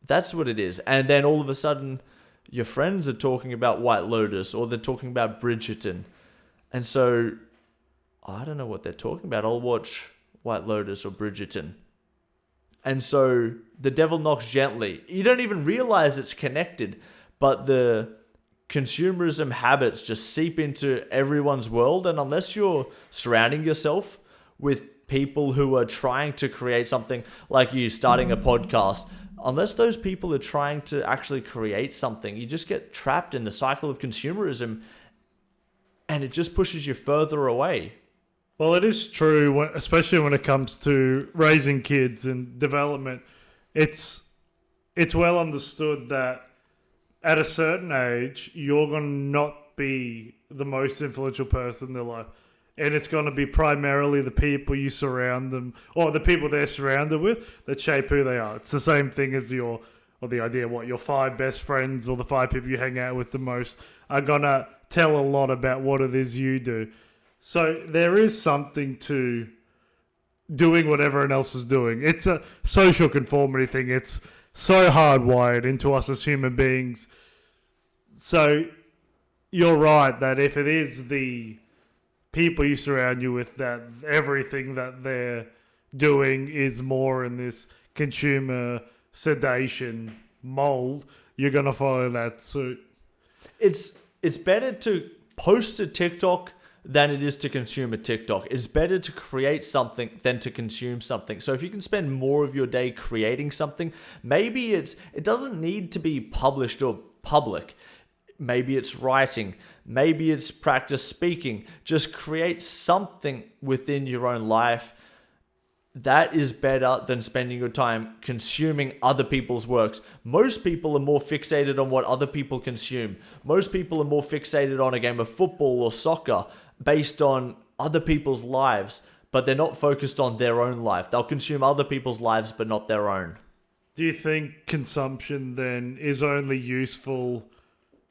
That's what it is. And then all of a sudden, your friends are talking about White Lotus, or they're talking about Bridgerton. And so, I don't know what they're talking about. I'll watch White Lotus or Bridgerton. And so the devil knocks gently. You don't even realize it's connected, but the consumerism habits just seep into everyone's world. And unless you're surrounding yourself with people who are trying to create something, like you starting a podcast, unless those people are trying to actually create something, you just get trapped in the cycle of consumerism and it just pushes you further away. Well, it is true, especially when it comes to raising kids and development. It's well understood that at a certain age, you're going to not be the most influential person in their life. And it's going to be primarily the people you surround them, or the people they're surrounded with, that shape who they are. It's the same thing as your 5 best friends or the 5 people you hang out with the most are going to tell a lot about what it is you do. So there is something to doing what everyone else is doing. It's a social conformity thing. It's so hardwired into us as human beings. So you're right that if it is the people you surround you with, that everything that they're doing is more in this consumer sedation mold, you're going to follow that suit. It's better to post a TikTok than it is to consume a TikTok. It's better to create something than to consume something. So if you can spend more of your day creating something, maybe it doesn't need to be published or public. Maybe it's writing. Maybe it's practice speaking. Just create something within your own life. That is better than spending your time consuming other people's works. Most people are more fixated on what other people consume. Most people are more fixated on a game of football or soccer based on other people's lives, but they're not focused on their own life. They'll consume other people's lives, but not their own. Do you think consumption then is only useful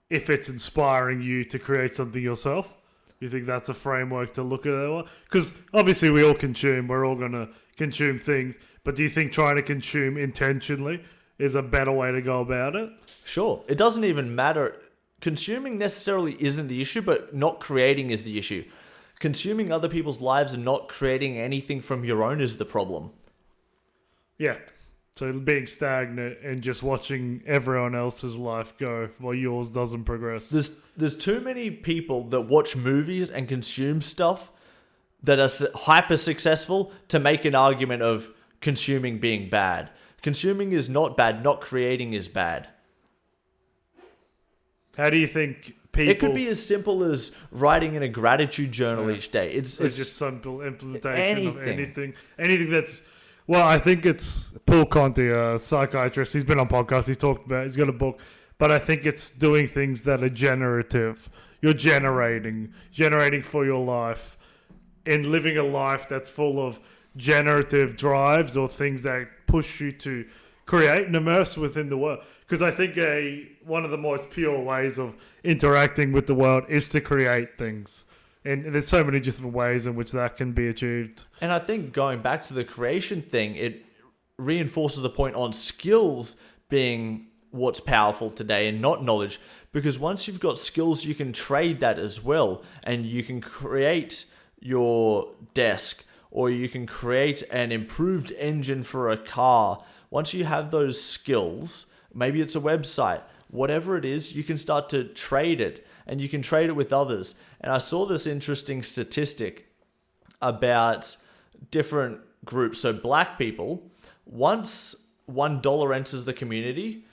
if it's inspiring you to create something yourself? Do you think that's a framework to look at it? Because obviously we all consume. We're all going to consume things. But do you think trying to consume intentionally is a better way to go about it? Sure. It doesn't even matter. Consuming necessarily isn't the issue, but not creating is the issue. Consuming other people's lives and not creating anything from your own is the problem. Yeah. So being stagnant and just watching everyone else's life go while yours doesn't progress. There's too many people that watch movies and consume stuff that are hyper successful to make an argument of consuming being bad. Consuming is not bad. Not creating is bad. How do you think people... It could be as simple as writing in a gratitude journal each day. It's just simple implementation of anything. Anything that's... Well, I think it's Paul Conti, a psychiatrist. He's been on podcasts. He's talked about... He's got a book. but I think it's doing things that are generative. You're generating for your life, and living a life that's full of generative drives or things that push you to create and immerse within the world. Because I think one of the most pure ways of interacting with the world is to create things. And there's so many different ways in which that can be achieved. And I think going back to the creation thing, it reinforces the point on skills being what's powerful today and not knowledge. Because once you've got skills, you can trade that as well. And you can create your desk, or you can create an improved engine for a car. Once you have those skills, maybe it's a website, whatever it is, you can start to trade it, and you can trade it with others. And I saw this interesting statistic about different groups. So black people, once $1 enters the community,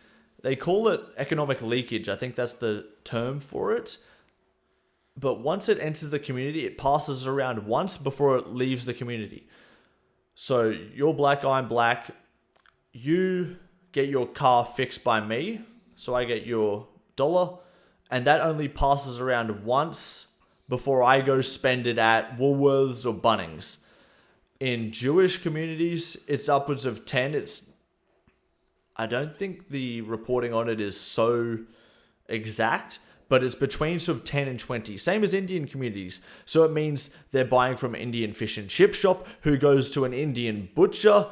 they call it economic leakage. I think that's the term for it. But once it enters the community, it passes around once before it leaves the community. So you're black, I'm black. You get your car fixed by me, so I get your $1. And that only passes around once before I go spend it at Woolworths or Bunnings. In Jewish communities, it's upwards of 10. I don't think the reporting on it is so exact, but it's between sort of 10 and 20. Same as Indian communities. So it means they're buying from an Indian fish and chip shop, who goes to an Indian butcher,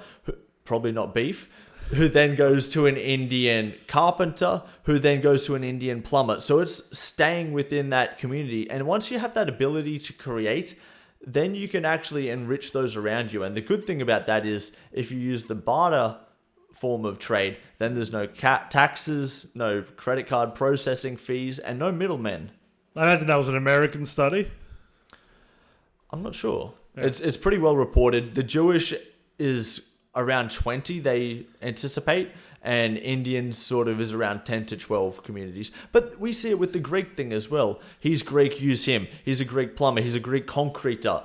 probably not beef, who then goes to an Indian carpenter, who then goes to an Indian plumber. So it's staying within that community. And once you have that ability to create, then you can actually enrich those around you. And the good thing about that is if you use the barter form of trade, then there's no taxes, no credit card processing fees, and no middlemen. I imagine that was an American study. I'm not sure. Yeah. It's pretty well reported. The Jewish is around 20, they anticipate, and Indian sort of is around 10 to 12 communities. But we see it with the Greek thing as well. He's Greek, use him. He's a Greek plumber. He's a Greek concreter.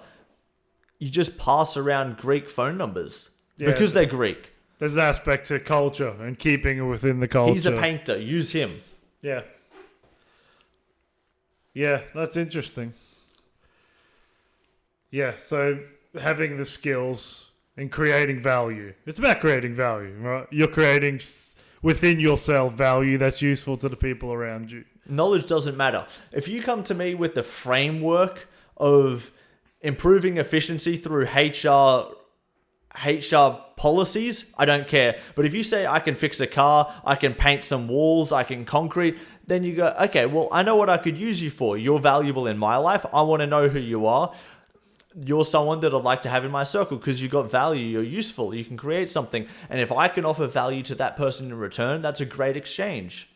You just pass around Greek phone numbers because they're Greek. There's an aspect to culture and keeping it within the culture. He's a painter. Use him. Yeah. Yeah, that's interesting. Yeah, so having the skills and creating value. It's about creating value, right? You're creating within yourself value that's useful to the people around you. Knowledge doesn't matter. If you come to me with the framework of improving efficiency through HR policies, I don't care. But if you say I can fix a car, I can paint some walls, I can concrete, then you go, okay, well, I know what I could use you for. You're valuable in my life. I want to know who you are. You're someone that I'd like to have in my circle because you got value, you're useful, you can create something. And if I can offer value to that person in return, that's a great exchange.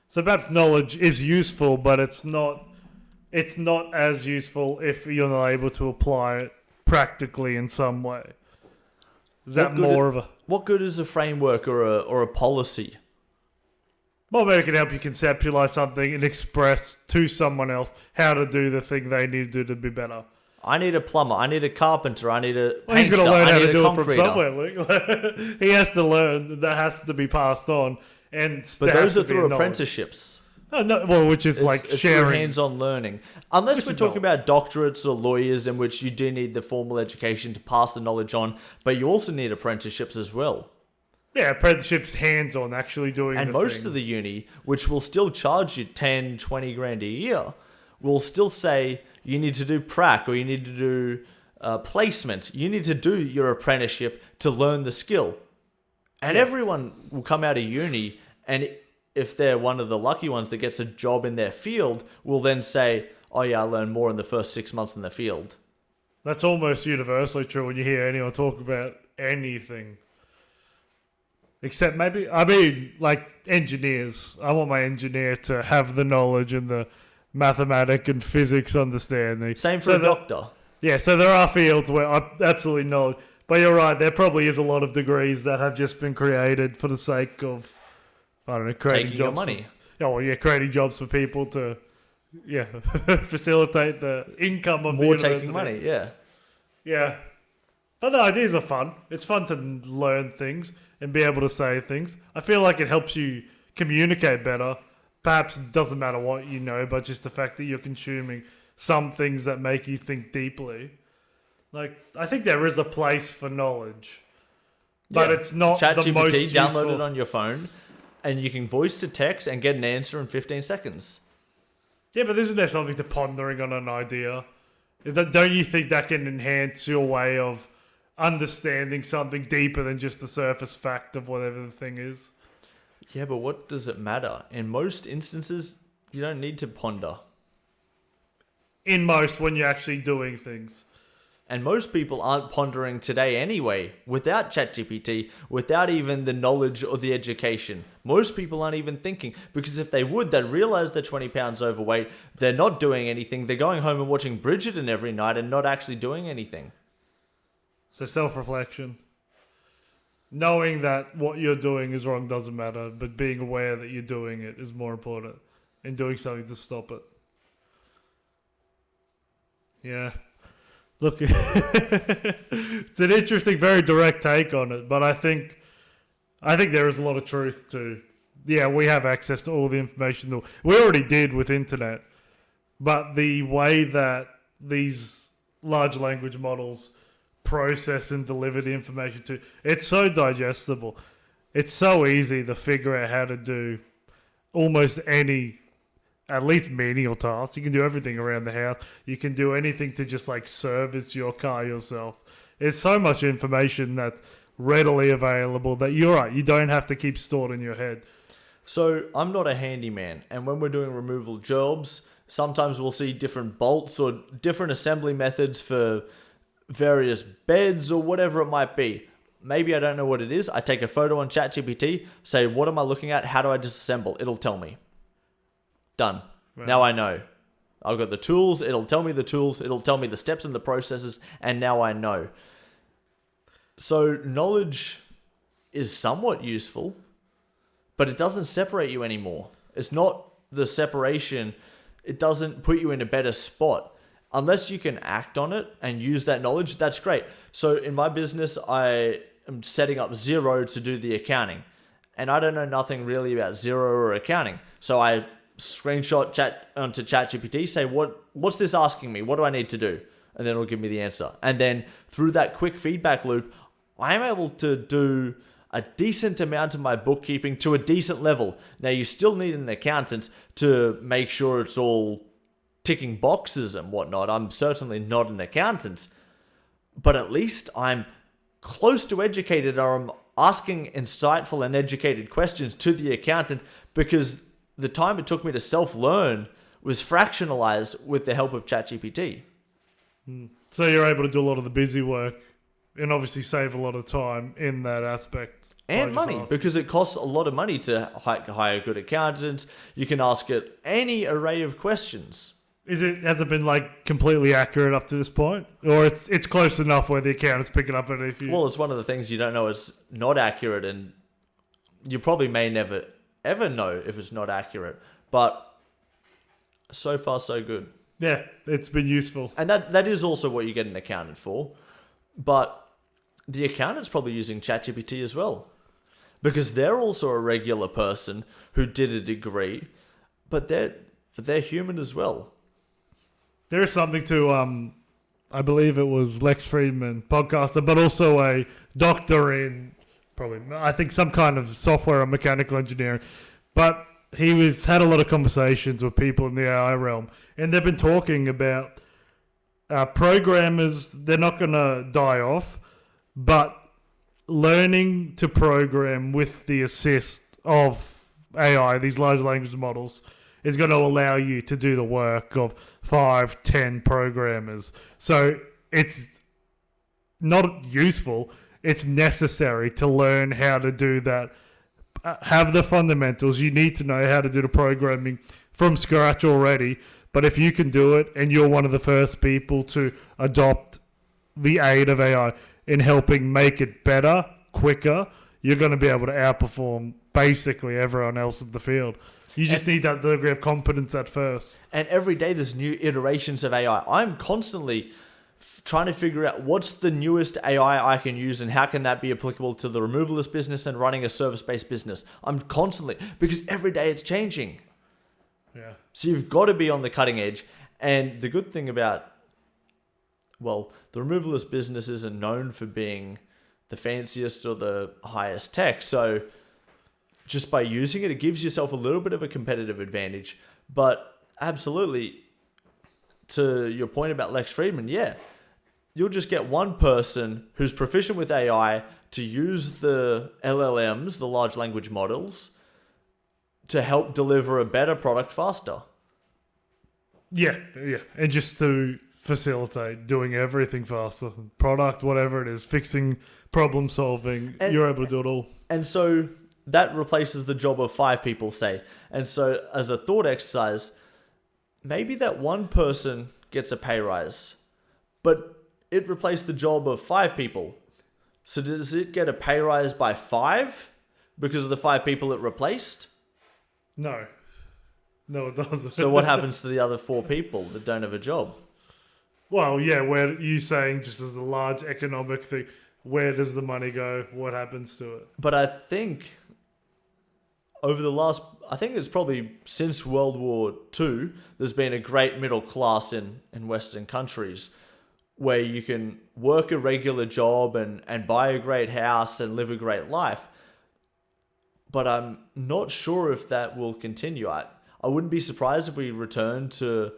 So perhaps knowledge is useful, but it's not as useful if you're not able to apply it practically in some way. Is that more of a... What good is a framework or a policy? Well, maybe it can help you conceptualize something and express to someone else how to do the thing they need to do to be better. I need a plumber. I need a carpenter. I need a painter. Well, he's going to learn how to do it from concreter. somewhere, Luke. He has to learn. That has to be passed on. But those are through apprenticeships. No, well, which is like it's sharing. through hands-on learning. Unless we're talking about doctorates or lawyers in which you do need the formal education to pass the knowledge on, but you also need apprenticeships as well. Yeah, apprenticeships hands-on, actually doing and the most thing. of the uni, which will still charge you 10, 20 grand a year, will still say you need to do prac or you need to do placement. You need to do your apprenticeship to learn the skill. And everyone will come out of uni, and if they're one of the lucky ones that gets a job in their field, will then say, oh yeah, I learned more in the first 6 months in the field. That's almost universally true when you hear anyone talk about anything. Except maybe, like engineers. I want my engineer to have the knowledge and the mathematics and physics understanding. Same for a doctor. Yeah, so there are fields where I absolutely know. But you're right, there probably is a lot of degrees that have just been created for the sake of, I don't know, creating taking jobs. Your money. Creating jobs for people to, facilitate the income of more the university. taking money, yeah. Yeah. But the ideas are fun. It's fun to learn things and be able to say things. I feel like it helps you communicate better perhaps it doesn't matter what you know, but just the fact that you're consuming some things that make you think deeply. Like, I think there is a place for knowledge, but it's not the most ChatGPT, download useful. it on your phone, and you can voice to text and get an answer in 15 seconds. Yeah, but isn't there something to pondering on an idea? Don't you think that can enhance your way of understanding something deeper than just the surface fact of whatever the thing is? Yeah, but what does it matter? In most instances, you don't need to ponder. In most, when you're actually doing things. And most people aren't pondering today anyway, without ChatGPT, without even the knowledge or the education. Most people aren't even thinking, because if they would, they'd realize they're 20 pounds overweight, they're not doing anything, they're going home and watching Bridgerton every night and not actually doing anything. So self-reflection. Knowing that what you're doing is wrong doesn't matter, but being aware that you're doing it is more important, and doing something to stop it. Yeah. Look, it's an interesting, very direct take on it, but I think there is a lot of truth to. Yeah, we have access to all the information that we already did with internet, but the way that these large language models process and deliver the information to, it's so digestible. It's so easy to figure out how to do almost any, at least menial tasks. You can do everything around the house. You can do anything to just like service your car yourself. There's so much information that's readily available that you're right, you don't have to keep stored in your head. So I'm not a handyman, and when we're doing removal jobs, sometimes we'll see different bolts or different assembly methods for various beds or whatever it might be. Maybe I don't know what it is. I take a photo on ChatGPT, say, what am I looking at? How do I disassemble? It'll tell me. Done. Right. Now I know. I've got the tools. It'll tell me the tools. It'll tell me the steps and the processes. And now I know. So knowledge is somewhat useful, but it doesn't separate you anymore. It's not the separation. It doesn't put you in a better spot. Unless you can act on it and use that knowledge, that's great. So in my business, I am setting up Xero to do the accounting. And I don't know nothing really about Xero or accounting. So I screenshot chat onto ChatGPT, say, what's this asking me? What do I need to do? And then it'll give me the answer. And then through that quick feedback loop, I'm able to do a decent amount of my bookkeeping to a decent level. Now, you still need an accountant to make sure it's all ticking boxes and whatnot. I'm certainly not an accountant, but at least I'm close to educated, or I'm asking insightful and educated questions to the accountant, because the time it took me to self-learn was fractionalized with the help of ChatGPT. So you're able to do a lot of the busy work and obviously save a lot of time in that aspect. And money, because it costs a lot of money to hire a good accountant. You can ask it any array of questions. Has it been like completely accurate up to this point, or it's close enough where the accountant's picking up on it? Well, it's one of the things you don't know it's not accurate, and you probably may never ever know if it's not accurate. But so far, so good. Yeah, it's been useful, and that is also what you get an accountant for. But the accountant's probably using ChatGPT as well, because they're also a regular person who did a degree, but they're human as well. There is something to, I believe it was Lex Friedman, podcaster, but also a doctor in probably, I think, some kind of software or mechanical engineering. But he had a lot of conversations with people in the AI realm, and they've been talking about programmers. They're not going to die off, but learning to program with the assist of AI, these large language models, is going to allow you to do the work of 5-10 programmers. So it's not useful, it's necessary to learn how to do that. Have the fundamentals. You need to know how to do the programming from scratch already. But if you can do it, and you're one of the first people to adopt the aid of AI in helping make it better, quicker, you're going to be able to outperform basically everyone else in the field. You just need that degree of competence at first. And every day there's new iterations of AI. I'm constantly trying to figure out what's the newest AI I can use and how can that be applicable to the removalist business and running a service-based business. I'm constantly, because every day it's changing. Yeah. So you've got to be on the cutting edge. And the good thing about, well, the removalist business isn't known for being the fanciest or the highest tech. So just by using it, it gives yourself a little bit of a competitive advantage. But absolutely, to your point about Lex Friedman, yeah, you'll just get one person who's proficient with AI to use the LLMs, the large language models, to help deliver a better product faster. Yeah. And just to facilitate doing everything faster. Product, whatever it is, fixing, problem solving, you're able to do it all. And so that replaces the job of 5 people, say. And so as a thought exercise, maybe that one person gets a pay rise, but it replaced the job of 5 people. So does it get a pay rise by 5 because of the 5 people it replaced? No, it doesn't. So what happens to the other 4 people that don't have a job? Well, yeah, where you saying just as a large economic thing, where does the money go? What happens to it? But I think I think it's probably since World War II, there's been a great middle class in Western countries where you can work a regular job and buy a great house and live a great life. But I'm not sure if that will continue. I wouldn't be surprised if we return to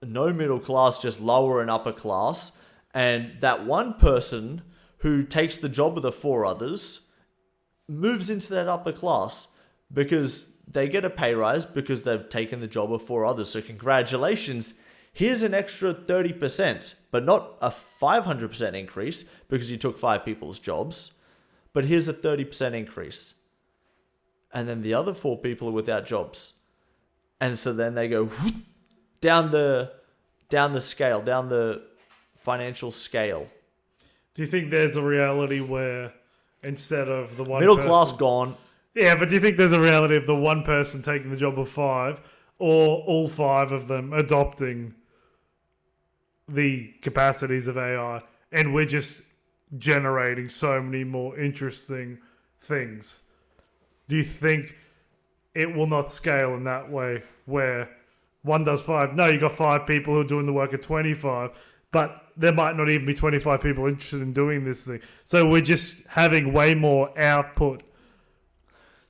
no middle class, just lower and upper class. And that one person who takes the job of the 4 others moves into that upper class because they get a pay rise because they've taken the job of 4 others. So congratulations. Here's an extra 30%, but not a 500% increase because you took 5 people's jobs. But here's a 30% increase. And then the other 4 people are without jobs. And so then they go down the scale, down the financial scale. Do you think there's a reality where instead of the one middle person, class gone? Yeah, but do you think there's a reality of the one person taking the job of 5 or all 5 of them adopting the capacities of AI and we're just generating so many more interesting things? Do you think it will not scale in that way where one does 5? No, you got 5 people who are doing the work at 25, but there might not even be 25 people interested in doing this thing. So we're just having way more output.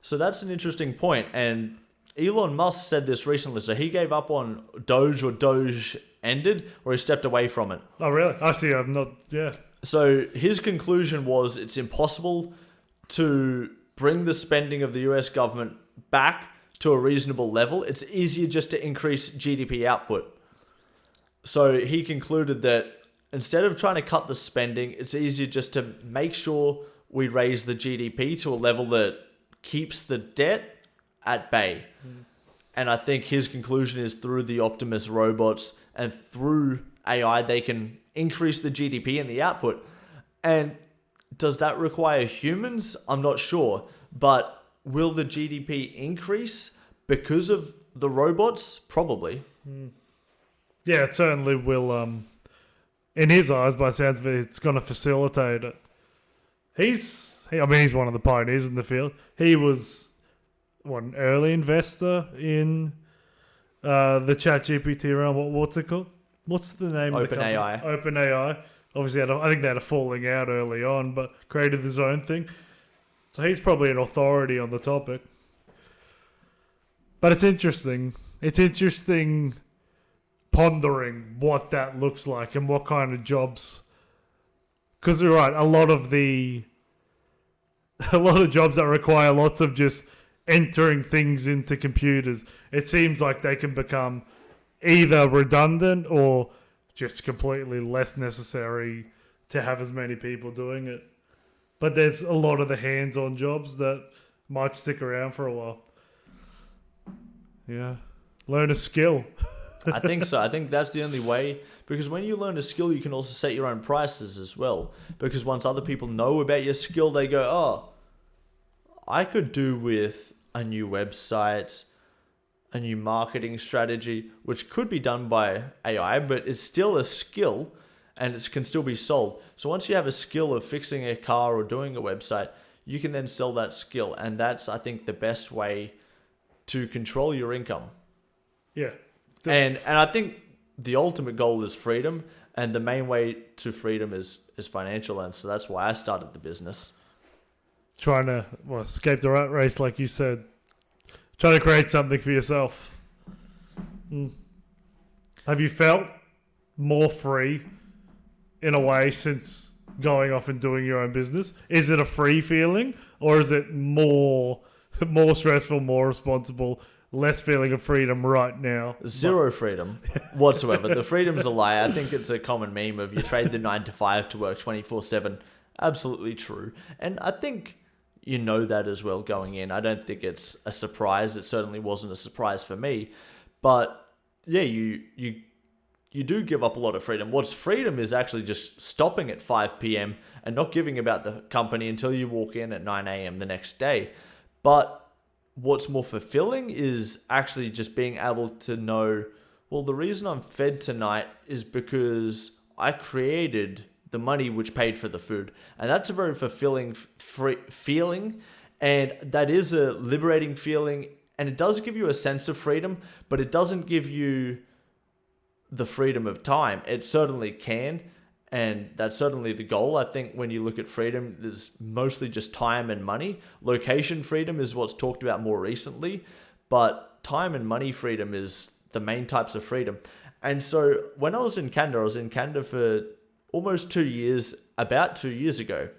So that's an interesting point. And Elon Musk said this recently. So he gave up on Doge, or Doge ended, or he stepped away from it. Oh, really? I see. I'm not, yeah. So his conclusion was it's impossible to bring the spending of the US government back to a reasonable level. It's easier just to increase GDP output. So he concluded that instead of trying to cut the spending, it's easier just to make sure we raise the GDP to a level that keeps the debt at bay. And I think his conclusion is through the Optimus robots and through AI, they can increase the GDP and the output. And does that require humans? I'm not sure. But will the GDP increase because of the robots? Probably. Yeah, it certainly will. In his eyes, by the sounds of it, it's going to facilitate it. He's one of the pioneers in the field. He was an early investor in the ChatGPT realm. What's it called? What's the name of the company? OpenAI. OpenAI. Obviously, I think they had a falling out early on, but created his own thing. So he's probably an authority on the topic. But it's interesting. It's interesting pondering what that looks like and what kind of jobs. Because you're right, a lot of jobs that require lots of just entering things into computers, it seems like they can become either redundant or just completely less necessary to have as many people doing it. But there's a lot of the hands-on jobs that might stick around for a while. Yeah. Learn a skill. I think so. I think that's the only way. Because when you learn a skill, you can also set your own prices as well. Because once other people know about your skill, they go, oh, I could do with a new website, a new marketing strategy, which could be done by AI, but it's still a skill and it can still be sold. So once you have a skill of fixing a car or doing a website, you can then sell that skill. And that's, I think, the best way to control your income. Yeah. And I think the ultimate goal is freedom, and the main way to freedom is financial, and so that's why I started the business. Trying to escape the rat race, like you said. Trying to create something for yourself. Have you felt more free in a way since going off and doing your own business? Is it a free feeling, or is it more stressful, more responsible, less feeling of freedom right now? Zero freedom whatsoever. The freedom's a lie. I think it's a common meme of you trade the 9 to 5 to work 24/7. Absolutely true. And I think you know that as well going in. I don't think it's a surprise. It certainly wasn't a surprise for me. But yeah, you do give up a lot of freedom. What's freedom is actually just stopping at 5 p.m. and not giving about the company until you walk in at 9 a.m. the next day. But what's more fulfilling is actually just being able to know, well, the reason I'm fed tonight is because I created the money which paid for the food. And that's a very fulfilling feeling. And that is a liberating feeling. And it does give you a sense of freedom, but it doesn't give you the freedom of time. It certainly can. And that's certainly the goal. I think when you look at freedom, there's mostly just time and money. Location freedom is what's talked about more recently, but time and money freedom is the main types of freedom. And so when I was in Canada for almost 2 years, about 2 years ago,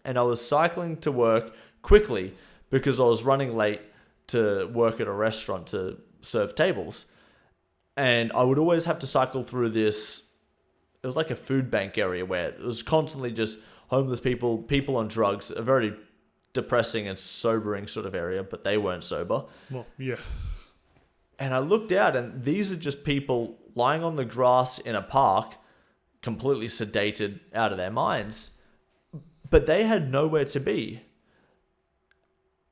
and I was cycling to work quickly because I was running late to work at a restaurant to serve tables. And I would always have to cycle through this. It was like a food bank area where it was constantly just homeless people, people on drugs, a very depressing and sobering sort of area, but they weren't sober. Well, yeah. And I looked out and these are just people lying on the grass in a park, completely sedated out of their minds, but they had nowhere to be.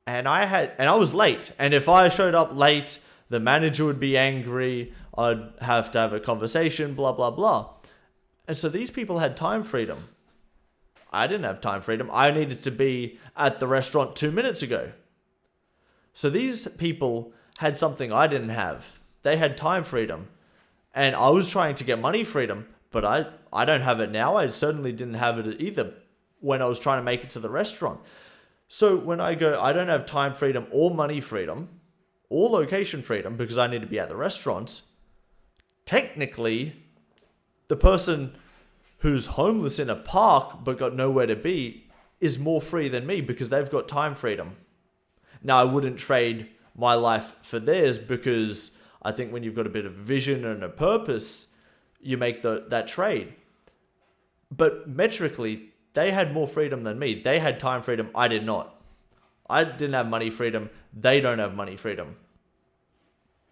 And I was late. And if I showed up late, the manager would be angry. I'd have to have a conversation, blah, blah, blah. And so these people had time freedom. I didn't have time freedom. I needed to be at the restaurant 2 minutes ago. So these people had something I didn't have. They had time freedom. And I was trying to get money freedom, but I don't have it now. I certainly didn't have it either when I was trying to make it to the restaurant. So when I go, I don't have time freedom or money freedom or location freedom because I need to be at the restaurants, technically, the person who's homeless in a park but got nowhere to be is more free than me because they've got time freedom. Now, I wouldn't trade my life for theirs because I think when you've got a bit of vision and a purpose, you make that trade. But metrically, they had more freedom than me. They had time freedom. I did not. I didn't have money freedom. They don't have money freedom.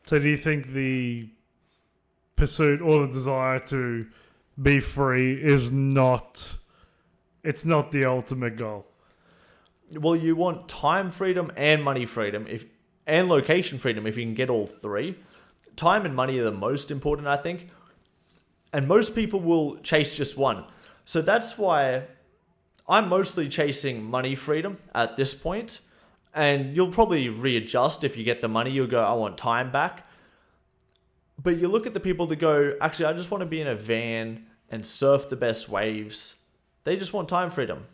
So do you think the pursuit or the desire to be free is not the ultimate goal? Well, you want time freedom and money freedom and location freedom if you can get all three. Time and money are the most important, I think. And most people will chase just one. So that's why I'm mostly chasing money freedom at this point. And you'll probably readjust if you get the money. You'll go, I want time back. But you look at the people that go, actually, I just want to be in a van and surf the best waves. They just want time freedom.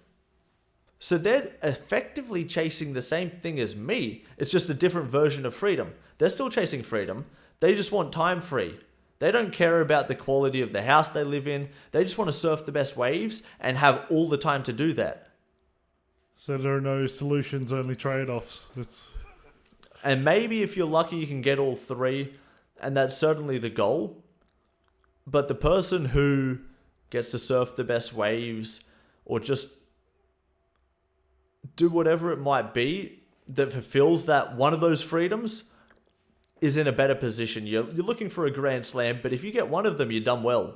So they're effectively chasing the same thing as me. It's just a different version of freedom. They're still chasing freedom. They just want time free. They don't care about the quality of the house they live in. They just want to surf the best waves and have all the time to do that. So there are no solutions, only trade-offs. And maybe if you're lucky, you can get all three. And that's certainly the goal. But the person who gets to surf the best waves or just do whatever it might be that fulfills that one of those freedoms is in a better position. You're looking for a grand slam, but if you get one of them, you've done well.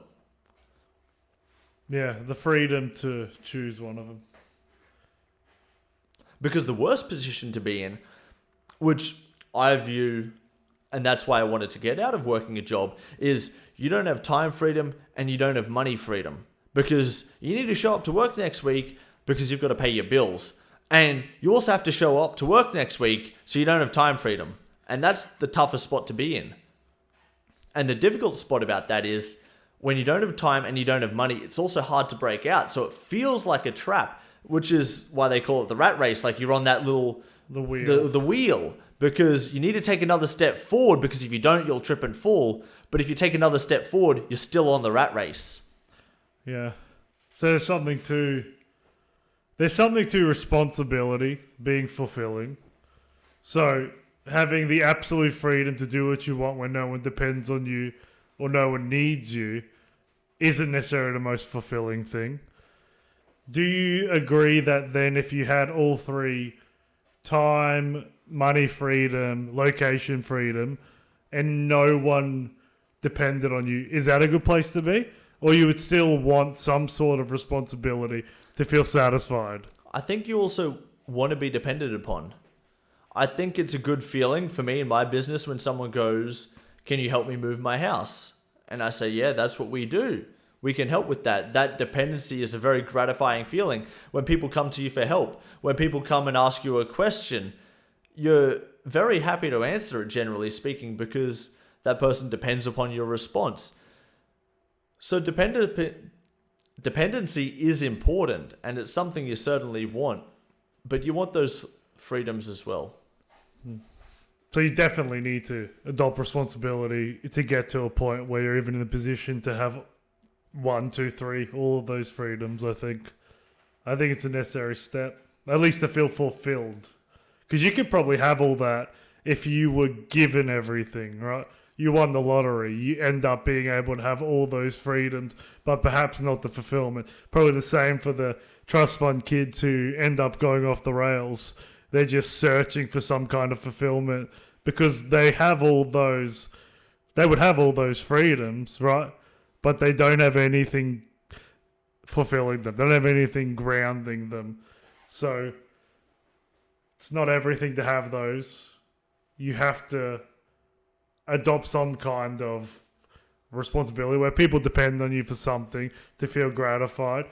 Yeah, the freedom to choose one of them. Because the worst position to be in, which I view, and that's why I wanted to get out of working a job, is you don't have time freedom and you don't have money freedom. Because you need to show up to work next week because you've got to pay your bills. And you also have to show up to work next week so you don't have time freedom. And that's the toughest spot to be in. And the difficult spot about that is when you don't have time and you don't have money, it's also hard to break out. So it feels like a trap, which is why they call it the rat race. Like you're on that little the wheel, because you need to take another step forward, because if you don't, you'll trip and fall. But if you take another step forward, you're still on the rat race. Yeah. So there's something to responsibility being fulfilling. So having the absolute freedom to do what you want when no one depends on you or no one needs you isn't necessarily the most fulfilling thing. Do you agree that then if you had all three, time, money freedom, location freedom, and no one depended on you, is that a good place to be? Or you would still want some sort of responsibility to feel satisfied? I think you also want to be depended upon. I think it's a good feeling for me in my business when someone goes, "Can you help me move my house?" And I say, "Yeah, that's what we do. We can help with that." That dependency is a very gratifying feeling. When people come to you for help, when people come and ask you a question, you're very happy to answer it, generally speaking, because that person depends upon your response. So dependency is important, and it's something you certainly want, but you want those freedoms as well. So you definitely need to adopt responsibility to get to a point where you're even in a position to have 1, 2, 3, all of those freedoms. I think it's a necessary step, at least to feel fulfilled. Because you could probably have all that if you were given everything, right? You won the lottery, you end up being able to have all those freedoms, but perhaps not the fulfillment. Probably the same for the trust fund kids who end up going off the rails. They're just searching for some kind of fulfillment because they have all those, they would have all those freedoms, right? But they don't have anything fulfilling them. They don't have anything grounding them. So it's not everything to have those. You have to adopt some kind of responsibility where people depend on you for something to feel gratified.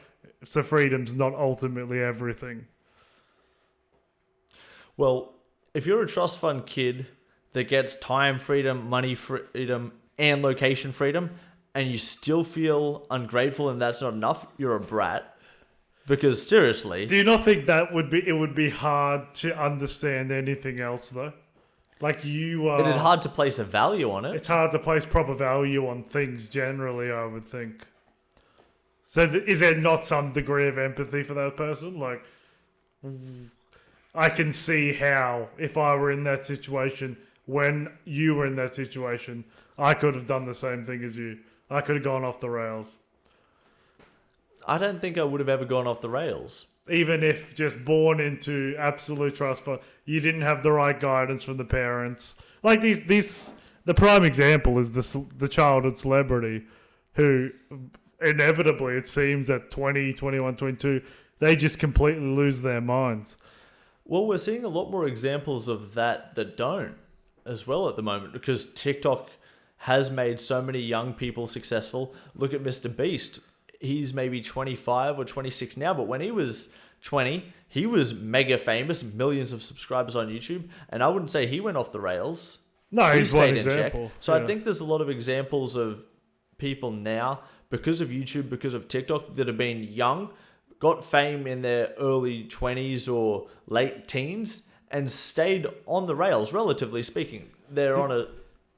So freedom's not ultimately everything. Well, if you're a trust fund kid that gets time freedom, money freedom, and location freedom, and you still feel ungrateful and that's not enough, you're a brat. Because seriously, do you not think that it would be hard to understand anything else though? Like you are... It's hard to place a value on it. It's hard to place proper value on things generally, I would think. So is there not some degree of empathy for that person? Like, I can see how, if I were in that situation, when you were in that situation, I could have done the same thing as you. I could have gone off the rails. I don't think I would have ever gone off the rails. Even if just born into absolute trust fund, you didn't have the right guidance from the parents. Like the prime example is the childhood celebrity who inevitably, it seems at 20, 21, 22, they just completely lose their minds. Well, we're seeing a lot more examples of that don't as well at the moment, because TikTok has made so many young people successful. Look at Mr. Beast. He's maybe 25 or 26 now, but when he was 20, he was mega famous, millions of subscribers on YouTube, and I wouldn't say he went off the rails. No, he's one example. So yeah. I think there's a lot of examples of people now, because of YouTube, because of TikTok, that have been young, got fame in their early 20s or late teens, and stayed on the rails, relatively speaking. They're on a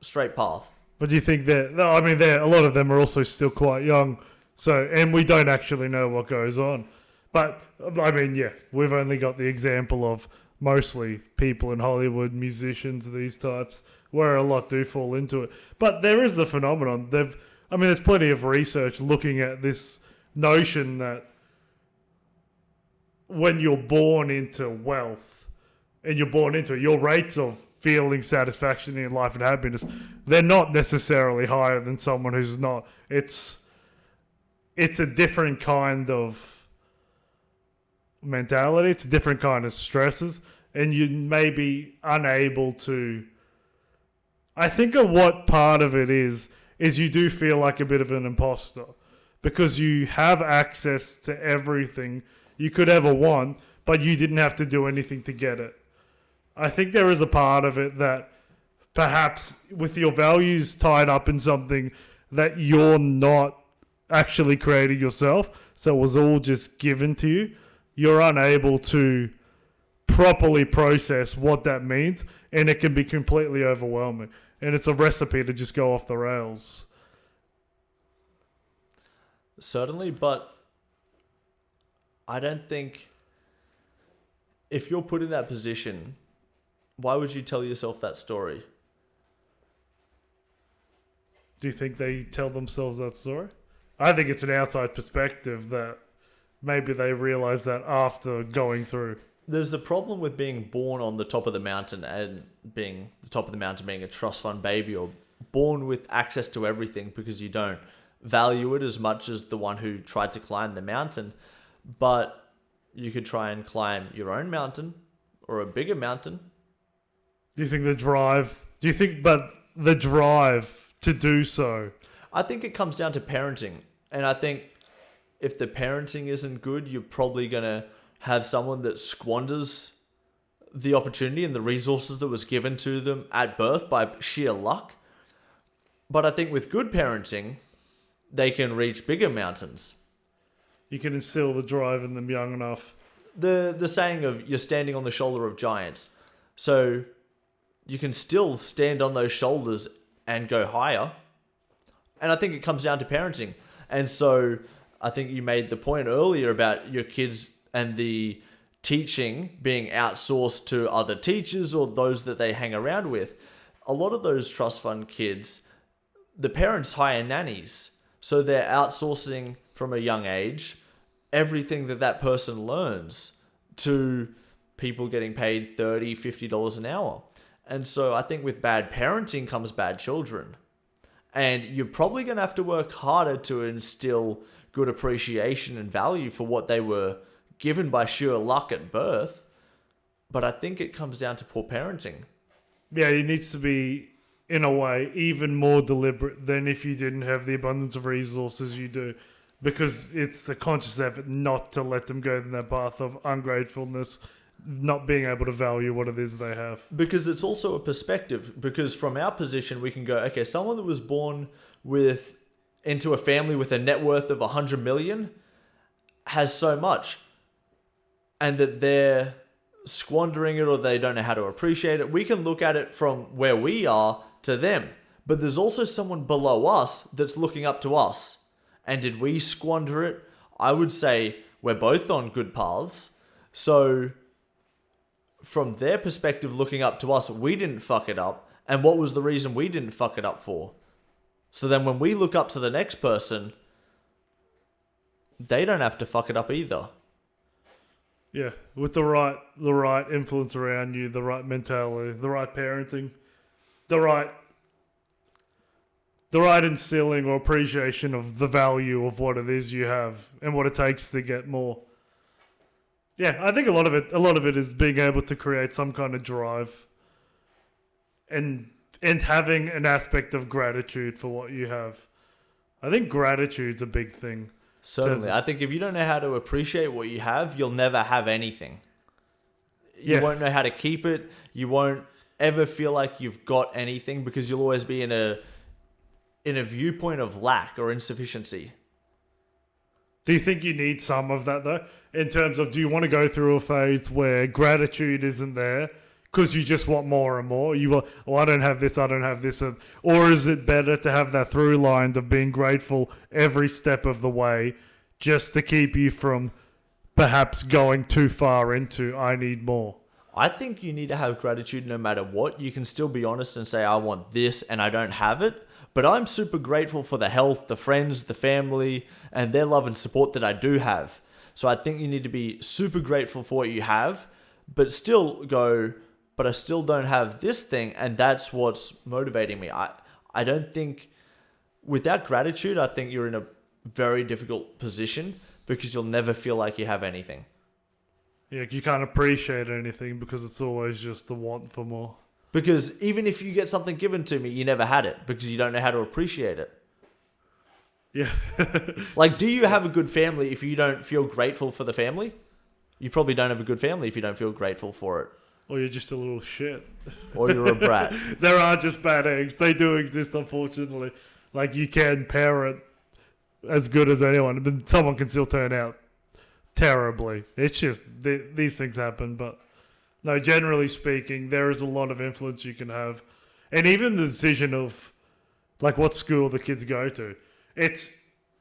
straight path. But do you think that... No, I mean, a lot of them are also still quite young. So, and we don't actually know what goes on. But, I mean, yeah, we've only got the example of mostly people in Hollywood, musicians, these types, where a lot do fall into it. But there is the phenomenon. There's plenty of research looking at this notion that when you're born into wealth and you're born into it, your rates of feeling satisfaction in life and happiness, they're not necessarily higher than someone who's not. It's a different kind of mentality. It's a different kind of stresses. And you may be unable to... I think what part of it is you do feel like a bit of an imposter. Because you have access to everything you could ever want, but you didn't have to do anything to get it. I think there is a part of it that perhaps with your values tied up in something that you're not actually creating yourself, so it was all just given to you, you're unable to properly process what that means, and it can be completely overwhelming. And it's a recipe to just go off the rails. Certainly, but I don't think if you're put in that position, why would you tell yourself that story? Do you think they tell themselves that story? I think it's an outside perspective that maybe they realize that after going through. There's a problem with being born on the top of the mountain and being the top of the mountain being a trust fund baby, or born with access to everything because you don't value it as much as the one who tried to climb the mountain. But you could try and climb your own mountain or a bigger mountain. Do you think the drive to do so? I think it comes down to parenting. And I think if the parenting isn't good, you're probably going to have someone that squanders the opportunity and the resources that was given to them at birth by sheer luck. But I think with good parenting, they can reach bigger mountains. You can instill the drive in them young enough. The saying of you're standing on the shoulder of giants. So you can still stand on those shoulders and go higher. And I think it comes down to parenting. And so I think you made the point earlier about your kids and the teaching being outsourced to other teachers or those that they hang around with. A lot of those trust fund kids, the parents hire nannies. So they're outsourcing from a young age everything that person learns to people getting paid $30, $50 an hour. And so I think with bad parenting comes bad children. And you're probably going to have to work harder to instill good appreciation and value for what they were given by sheer luck at birth. But I think it comes down to poor parenting. Yeah, it needs to be, in a way, even more deliberate than if you didn't have the abundance of resources you do. Because it's a conscious effort not to let them go down that path of ungratefulness, not being able to value what it is they have. Because it's also a perspective. Because from our position, we can go, okay, someone that was born into a family with a net worth of 100 million has so much. And that they're squandering it or they don't know how to appreciate it. We can look at it from where we are to them. But there's also someone below us that's looking up to us. And did we squander it? I would say we're both on good paths. So from their perspective looking up to us, we didn't fuck it up. And what was the reason we didn't fuck it up for? So then when we look up to the next person, they don't have to fuck it up either. Yeah, with the right influence around you, the right mentality, the right parenting, the right instilling or appreciation of the value of what it is you have and what it takes to get more. Yeah, I think a lot of it is being able to create some kind of drive and having an aspect of gratitude for what you have. I think gratitude's a big thing. Certainly. I think if you don't know how to appreciate what you have, you'll never have anything. You won't know how to keep it. You won't ever feel like you've got anything because you'll always be in a viewpoint of lack or insufficiency. Do you think you need some of that though? In terms of, do you want to go through a phase where gratitude isn't there because you just want more and more? I don't have this, or is it better to have that through line of being grateful every step of the way just to keep you from perhaps going too far into I need more? I think you need to have gratitude no matter what. You can still be honest and say, I want this and I don't have it. But I'm super grateful for the health, the friends, the family, and their love and support that I do have. So I think you need to be super grateful for what you have, but still go, but I still don't have this thing, and that's what's motivating me. I don't think, without gratitude, I think you're in a very difficult position because you'll never feel like you have anything. Yeah, you can't appreciate anything because it's always just the want for more. Because even if you get something given to me, you never had it because you don't know how to appreciate it. Yeah. Like, do you have a good family if you don't feel grateful for the family? You probably don't have a good family if you don't feel grateful for it. Or you're just a little shit. Or you're a brat. There are just bad eggs. They do exist, unfortunately. Like, you can parent as good as anyone, but someone can still turn out terribly. It's just, these things happen. But, no, generally speaking, there is a lot of influence you can have. And even the decision of, like, what school the kids go to. It's,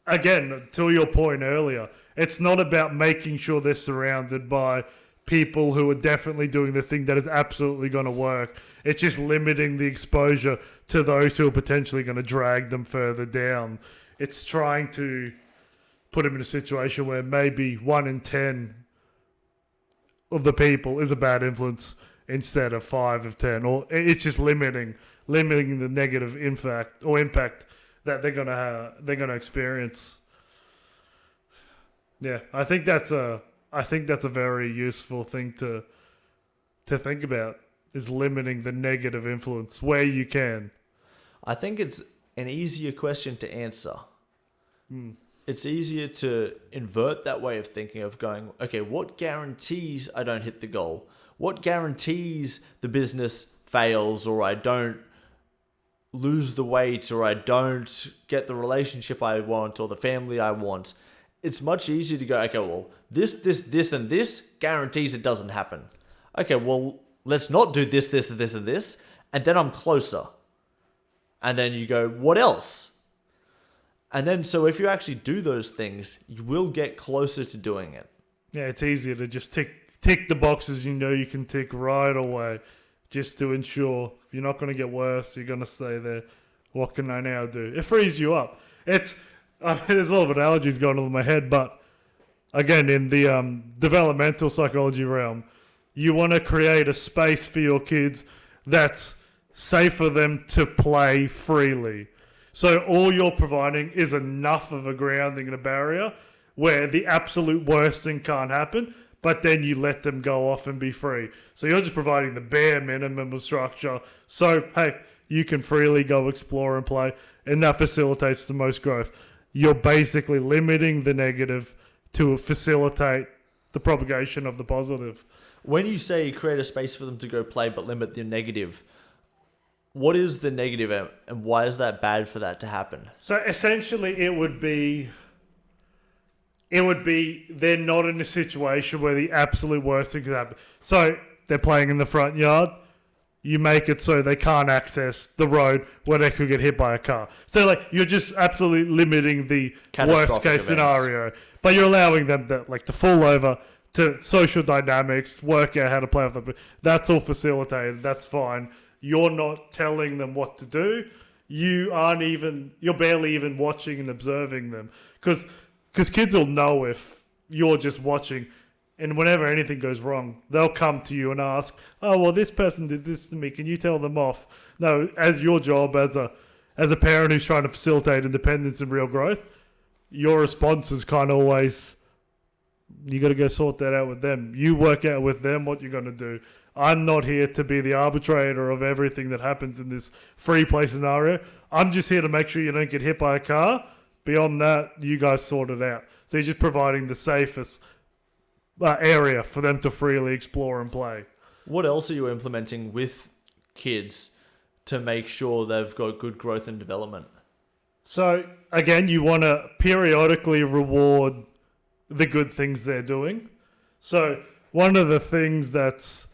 again, to your point earlier, it's not about making sure they're surrounded by people who are definitely doing the thing that is absolutely going to work. It's just limiting the exposure to those who are potentially going to drag them further down. It's trying to put them in a situation where maybe 1 in 10 of the people is a bad influence instead of 5 of 10. Or it's just limiting the negative impact that they're gonna experience. Yeah, I think that's a very useful thing to think about, is limiting the negative influence where you can. I think it's an easier question to answer. It's easier to invert that way of thinking, of going, okay, what guarantees I don't hit the goal? What guarantees the business fails, or I don't lose the weight, or I don't get the relationship I want, or the family I want? It's much easier to go, okay, well, this, and this guarantees it doesn't happen. Okay, well, let's not do this, and this, and then I'm closer. And then you go, what else? And then, so if you actually do those things, you will get closer to doing it. Yeah, it's easier to just tick the boxes you know you can tick right away, just to ensure you're not going to get worse, you're going to stay there. What can I now do? It frees you up. There's a lot of analogies going on in my head, but again, in the developmental psychology realm, you want to create a space for your kids that's safe for them to play freely. So all you're providing is enough of a grounding and a barrier where the absolute worst thing can't happen, but then you let them go off and be free. So you're just providing the bare minimum of structure. So, hey, you can freely go explore and play, and that facilitates the most growth. You're basically limiting the negative to facilitate the propagation of the positive. When you say create a space for them to go play but limit the negative, what is the negative, and why is that bad for that to happen? So essentially it would be they're not in a situation where the absolute worst thing could happen. So they're playing in the front yard. You make it so they can't access the road where they could get hit by a car. So like you're just absolutely limiting the worst case scenario, but you're allowing them to fall over, to social dynamics, work out how to play with them. That's all facilitated. That's fine. You're not telling them what to do. You're barely even watching and observing them, because kids will know if you're just watching. And whenever anything goes wrong, they'll come to you and ask, oh, well, this person did this to me. Can you tell them off? No, as your job as a parent who's trying to facilitate independence and real growth, your response is kind of always, you got to go sort that out with them. You work out with them what you're going to do. I'm not here to be the arbitrator of everything that happens in this free play scenario. I'm just here to make sure you don't get hit by a car. Beyond that, you guys sort it out. So you're just providing the safest area for them to freely explore and play. What else are you implementing with kids to make sure they've got good growth and development? So again, you want to periodically reward the good things they're doing. So one of the things that's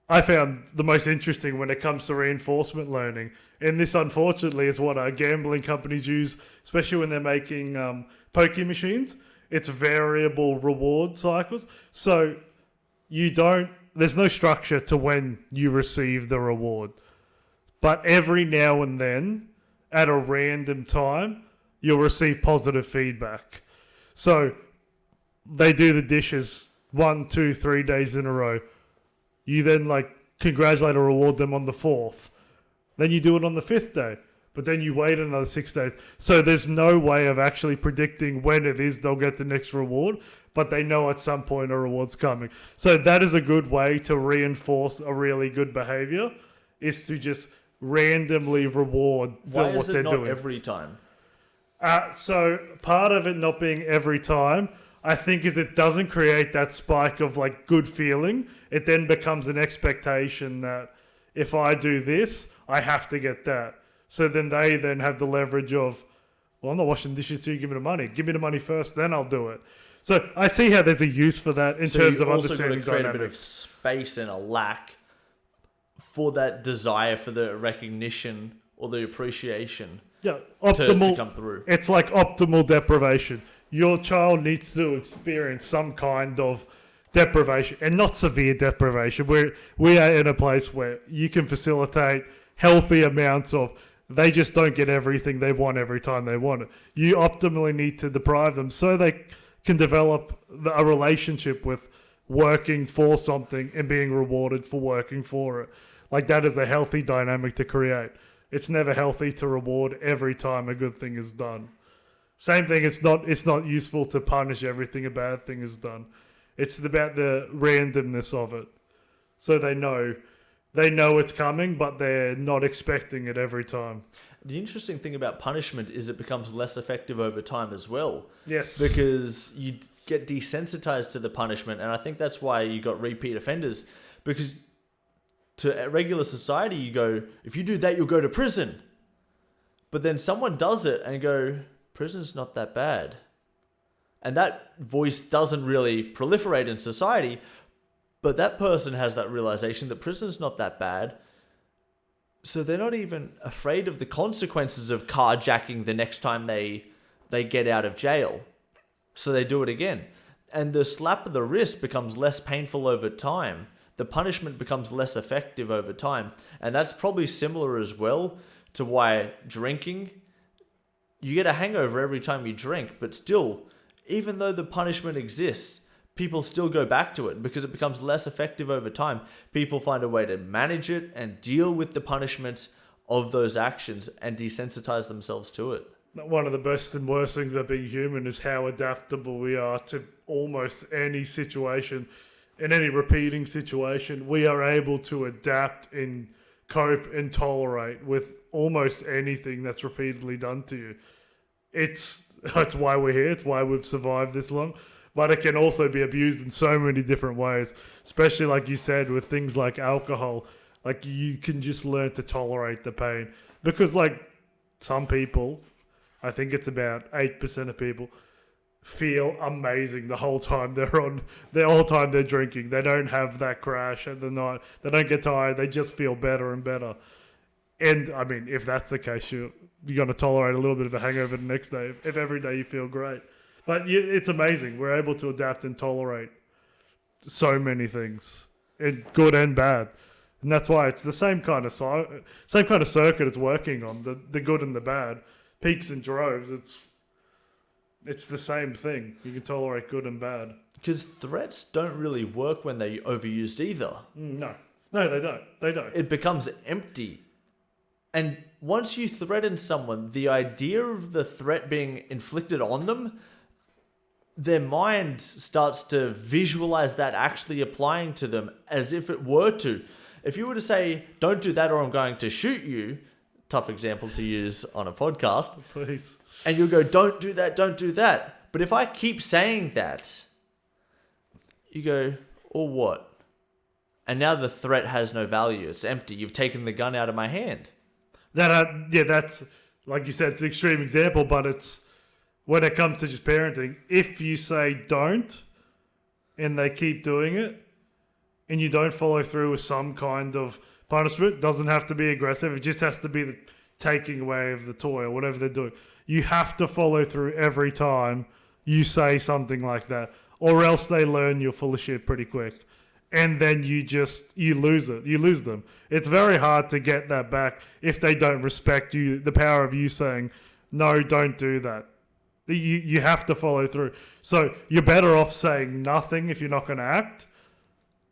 I found the most interesting when it comes to reinforcement learning, and this unfortunately is what gambling companies use, especially when they're making poker machines. It's variable reward cycles. So there's no structure to when you receive the reward. But every now and then, at a random time, you'll receive positive feedback. So they do the dishes 1, 2, 3 days in a row. You then congratulate or reward them on the 4th. Then you do it on the 5th day. But then you wait another 6 days. So there's no way of actually predicting when it is they'll get the next reward. But they know at some point a reward's coming. So that is a good way to reinforce a really good behavior, is to just randomly reward what they're doing. Why is it not every time? So part of it not being every time, I think is it doesn't create that spike of like good feeling. It then becomes an expectation that if I do this, I have to get that. So then they then have the leverage of, well, I'm not washing dishes, so you give me the money. Give me the money first, then I'll do it. So I see how there's a use for that in terms of understanding dynamics. So you also got to create a bit of dynamics. space and a lack for that desire for the recognition or the appreciation Yeah, to optimal. come through. It's like optimal deprivation. Your child needs to experience some kind of deprivation, and not severe deprivation. We are in a place where you can facilitate healthy amounts of. They just don't get everything they want every time they want it. You optimally need to deprive them so they can develop a relationship with working for something and being rewarded for working for it. Like that is a healthy dynamic to create. It's never healthy to reward every time a good thing is done. Same thing, it's not useful to punish everything a bad thing is done. It's about the randomness of it. So they know it's coming, but they're not expecting it every time. The interesting thing about punishment is it becomes less effective over time as well. Yes. Because you get desensitized to the punishment, and I think that's why you got repeat offenders. Because to regular society, you go, if you do that, you'll go to prison. But then someone does it and go, prison's not that bad. And that voice doesn't really proliferate in society, but that person has that realization that prison's not that bad. So they're not even afraid of the consequences of carjacking the next time they get out of jail. So they do it again. And the slap of the wrist becomes less painful over time. The punishment becomes less effective over time. And that's probably similar as well to why drinking, you get a hangover every time you drink, but still, even though the punishment exists, people still go back to it because it becomes less effective over time. People find a way to manage it and deal with the punishments of those actions and desensitize themselves to it. One of the best and worst things about being human is how adaptable we are to almost any situation. In any repeating situation, we are able to adapt and cope and tolerate with almost anything that's repeatedly done to you. It's why we're here. It's why we've survived this long. But it can also be abused in so many different ways, especially like you said with things like alcohol. Like you can just learn to tolerate the pain because like some people, I think it's about 8% of people, feel amazing the whole time they're drinking. They don't have that crash at the night. They don't get tired. They just feel better and better. And I mean, if that's the case, you're going to tolerate a little bit of a hangover the next day. If every day you feel great, but it's amazing. We're able to adapt and tolerate so many things, and good and bad. And that's why it's the same kind of circuit it's working on, the good and the bad, peaks and droves. It's the same thing. You can tolerate good and bad. Because threats don't really work when they're overused either. No, they don't. They don't. It becomes empty. And once you threaten someone, the idea of the threat being inflicted on them, their mind starts to visualize that actually applying to them as if it were to. If you were to say, don't do that or I'm going to shoot you, tough example to use on a podcast. Please. And you'll go, don't do that, don't do that. But if I keep saying that, you go, or what? And now the threat has no value. It's empty. You've taken the gun out of my hand. That's, like you said, it's an extreme example, but it's, when it comes to just parenting, if you say don't, and they keep doing it, and you don't follow through with some kind of punishment, it doesn't have to be aggressive, it just has to be the taking away of the toy or whatever they're doing. You have to follow through every time you say something like that, or else they learn you're full of shit pretty quick. And then you lose it. You lose them. It's very hard to get that back if they don't respect you, the power of you saying, no, don't do that. You have to follow through. So you're better off saying nothing if you're not going to act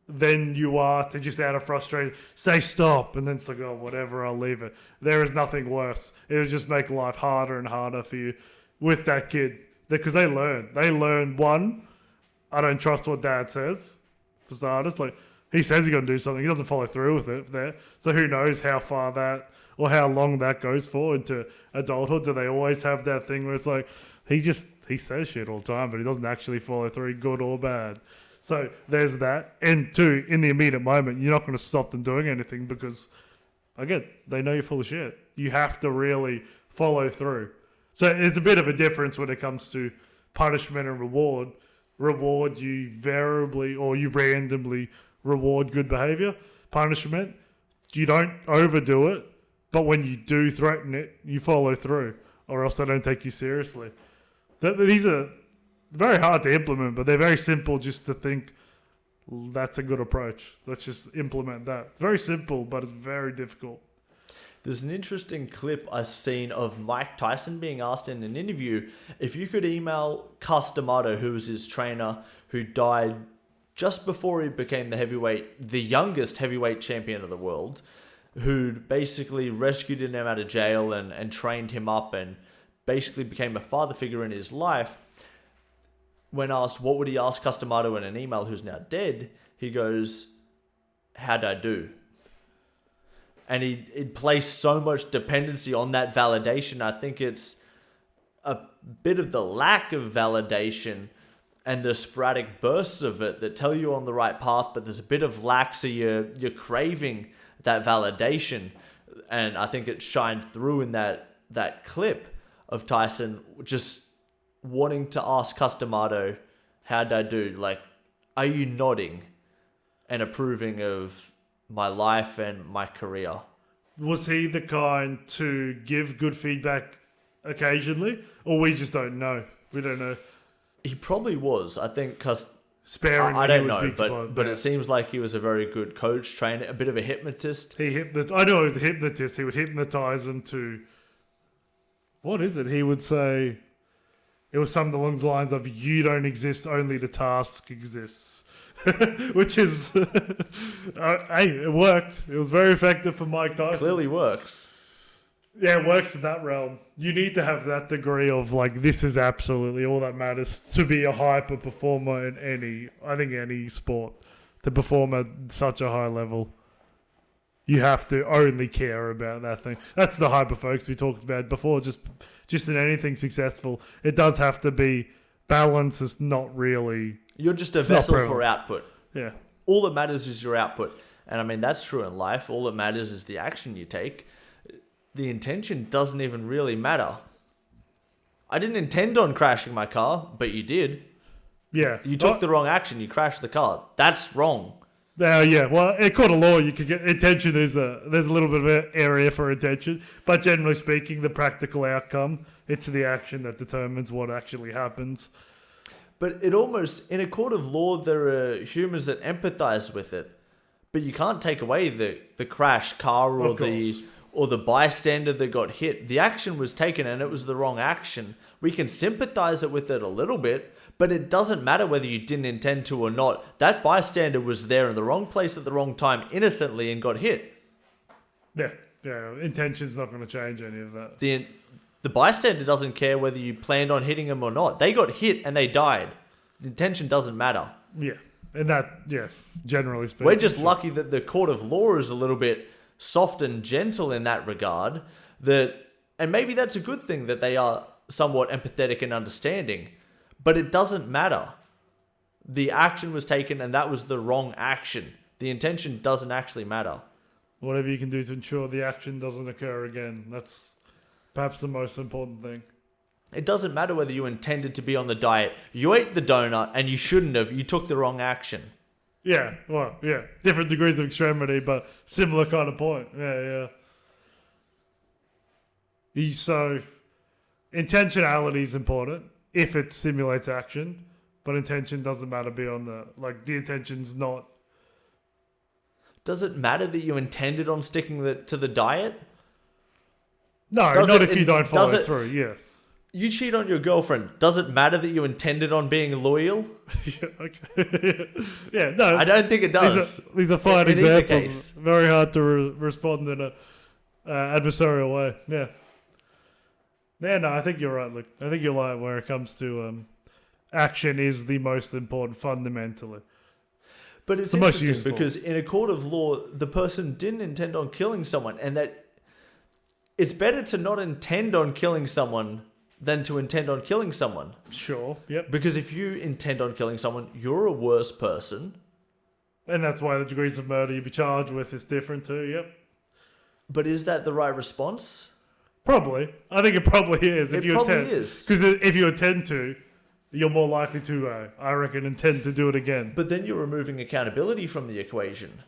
than you are to just out of frustration say stop, and then it's like, oh, whatever, I'll leave it. There is nothing worse. It'll just make life harder and harder for you with that kid, because they learn. One, I don't trust what dad says. For starters, like, He says he's going to do something. He doesn't follow through with it there. So who knows how far that or how long that goes for into adulthood. Do they always have that thing where it's like, he says shit all the time, but he doesn't actually follow through, good or bad. So there's that. And two, in the immediate moment, you're not going to stop them doing anything because, again, they know you're full of shit. You have to really follow through. So it's a bit of a difference when it comes to punishment and reward. Reward, you variably or you randomly reward good behavior. Punishment, you don't overdo it, but when you do threaten it, you follow through, or else they don't take you seriously. These are very hard to implement, but they're very simple just to think that's a good approach. Let's just implement that. It's very simple, but it's very difficult. There's an interesting clip I've seen of Mike Tyson being asked in an interview if you could email Cus D'Amato, who was his trainer, who died just before he became the youngest heavyweight champion of the world, who basically rescued him out of jail and trained him up and basically became a father figure in his life. When asked what would he ask Cus D'Amato in an email who's now dead, he goes, "How'd I do?" And he'd placed so much dependency on that validation. I think it's a bit of the lack of validation and the sporadic bursts of it that tell you on the right path, but there's a bit of lack, so you're craving that validation. And I think it shined through in that clip of Tyson just wanting to ask Cus D'Amato, "How'd I do?" Like, are you nodding and approving of my life and my career? Was he the kind to give good feedback occasionally, or we just don't know? We don't know. He probably was. I think because Sparingly, I don't know, but it seems like he was a very good coach, trainer, a bit of a hypnotist. I know he was a hypnotist. He would hypnotize them to. What is it? He would say. It was something along the lines of, "You don't exist, only the task exists." Which is, hey, it worked. It was very effective for Mike Tyson. Clearly works. Yeah, it works in that realm. You need to have that degree of like, this is absolutely all that matters to be a hyper performer in any sport. To perform at such a high level, you have to only care about that thing. That's the hyper focus we talked about before. Just in anything successful, it does have to be balance. Is not really. You're just a vessel for output. Yeah. All that matters is your output. And I mean, that's true in life. All that matters is the action you take. The intention doesn't even really matter. I didn't intend on crashing my car, but you did. Yeah. You took the wrong action. You crashed the car. That's wrong. Yeah. Well, in court of law, you could get intention. There's a little bit of an area for intention, but generally speaking, the practical outcome, it's the action that determines what actually happens. But it almost, in a court of law, there are humans that empathize with it. But you can't take away the crashed car or the bystander that got hit. The action was taken and it was the wrong action. We can sympathize with it a little bit, but it doesn't matter whether you didn't intend to or not. That bystander was there in the wrong place at the wrong time innocently and got hit. Yeah. Intention's not going to change any of that. The bystander doesn't care whether you planned on hitting them or not. They got hit and they died. The intention doesn't matter. Yeah. And generally speaking. We're just lucky that the court of law is a little bit soft and gentle in that regard. And maybe that's a good thing that they are somewhat empathetic and understanding. But it doesn't matter. The action was taken and that was the wrong action. The intention doesn't actually matter. Whatever you can do to ensure the action doesn't occur again. That's perhaps the most important thing. It doesn't matter whether you intended to be on the diet. You ate the donut and you shouldn't have. You took the wrong action. Yeah, well, yeah. Different degrees of extremity, but similar kind of point. Yeah. So, intentionality is important if it simulates action, but intention doesn't matter beyond that. Like, the intention's not... Does it matter that you intended on sticking to the diet? No, not if you don't follow through, yes. You cheat on your girlfriend. Does it matter that you intended on being loyal? Yeah, okay. Yeah, no. I don't think it does. These are fine examples. Very hard to respond in an adversarial way. Yeah. Yeah, no, I think you're right, Luke. I think you're right where it comes to action is the most important fundamentally. But it's the most interesting useful. because in a court of law, the person didn't intend on killing someone, and that it's better to not intend on killing someone than to intend on killing someone. Sure, yep. Because if you intend on killing someone, you're a worse person. And that's why the degrees of murder you be charged with is different too, yep. But is that the right response? Probably. I think it probably is. It probably is. Because if you intend to, you're more likely to, I reckon, intend to do it again. But then you're removing accountability from the equation.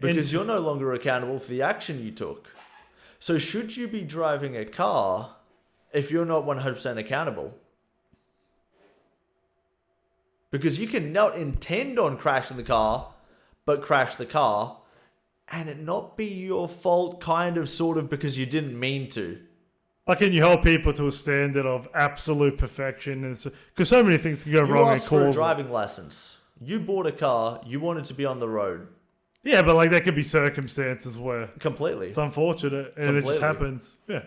Because you're no longer accountable for the action you took. So should you be driving a car if you're not 100% accountable? Because you can not intend on crashing the car, but crash the car, and it not be your fault, kind of, sort of, because you didn't mean to. Like, can you hold people to a standard of absolute perfection? Because so many things can go wrong. You asked for a driving license. You bought a car. You wanted to be on the road. Yeah, but like there could be circumstances where Completely. it's unfortunate and it just happens. Yeah.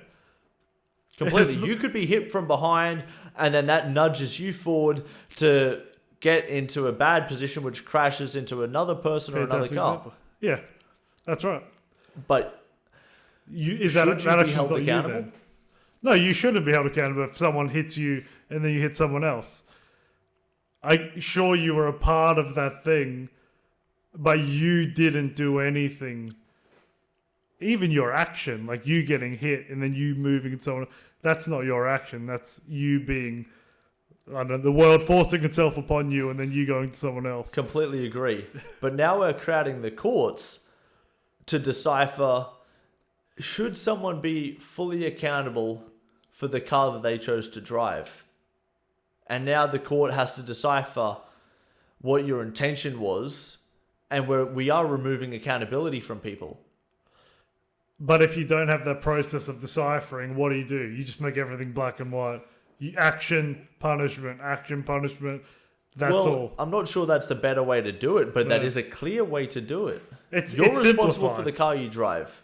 Completely. You could be hit from behind, and then that nudges you forward to get into a bad position, which crashes into another person or another car. Example. Yeah, that's right. But Should you be held accountable? No, you shouldn't be held accountable if someone hits you and then you hit someone else. I'm sure you were a part of that thing, but you didn't do anything. Even your action, like you getting hit and then you moving and so on, that's not your action. That's you being, I don't know, the world forcing itself upon you and then you going to someone else. Completely agree. But now we're crowding the courts to decipher, should someone be fully accountable for the car that they chose to drive? And now the court has to decipher what your intention was, and we are removing accountability from people. But if you don't have that process of deciphering, what do? You just make everything black and white. Action, punishment, that's all. I'm not sure that's the better way to do it, but that is a clear way to do it. You're responsible for the car you drive.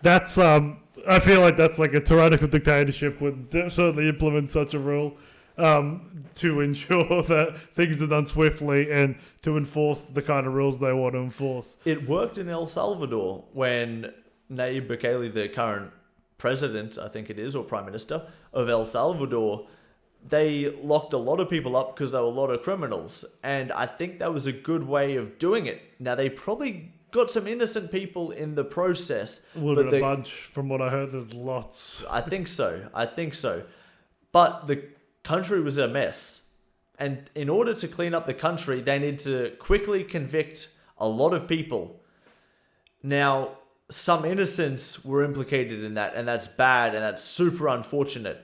That's I feel like that's like a tyrannical dictatorship would certainly implement such a rule to ensure that things are done swiftly and to enforce the kind of rules they want to enforce. It worked in El Salvador when Nayib Bukele, the current president, I think it is, or prime minister of El Salvador, they locked a lot of people up because there were a lot of criminals. And I think that was a good way of doing it. Now, they probably got some innocent people in the process. A little bit of a bunch, from what I heard, there's lots. I think so. But the country was a mess. And in order to clean up the country, they need to quickly convict a lot of people. Now, some innocents were implicated in that, and that's bad, and that's super unfortunate.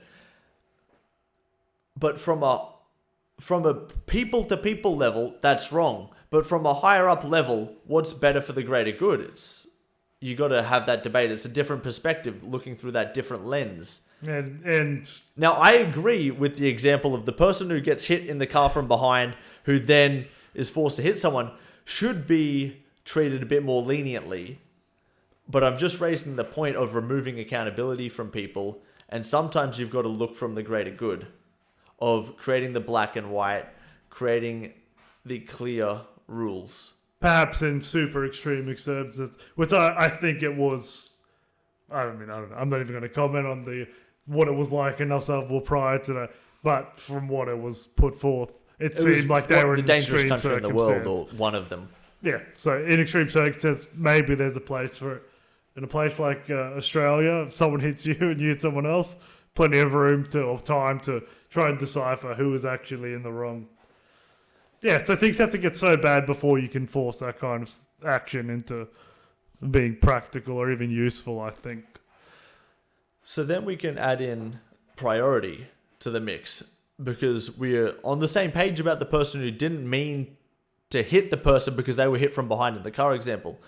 But from a people-to-people level, that's wrong. But from a higher-up level, what's better for the greater good? You got to have that debate. It's a different perspective, looking through that different lens. And now, I agree with the example of the person who gets hit in the car from behind, who then is forced to hit someone, should be treated a bit more leniently. But I'm just raising the point of removing accountability from people. And sometimes you've got to look from the greater good of creating the black and white, creating the clear rules. Perhaps in super extreme circumstances, which I think it was. I don't know. I'm not even going to comment on what it was like in El Salvador prior to that. But from what it was put forth, it seemed like they were in the dangerous extreme country in the world, or one of them. Yeah. So in extreme circumstances, maybe there's a place for it. In a place like Australia, if someone hits you and you hit someone else, plenty of time to try and decipher who is actually in the wrong. Yeah, so things have to get so bad before you can force that kind of action into being practical or even useful, I think. So then we can add in priority to the mix, because we're on the same page about the person who didn't mean to hit the person because they were hit from behind in the car example.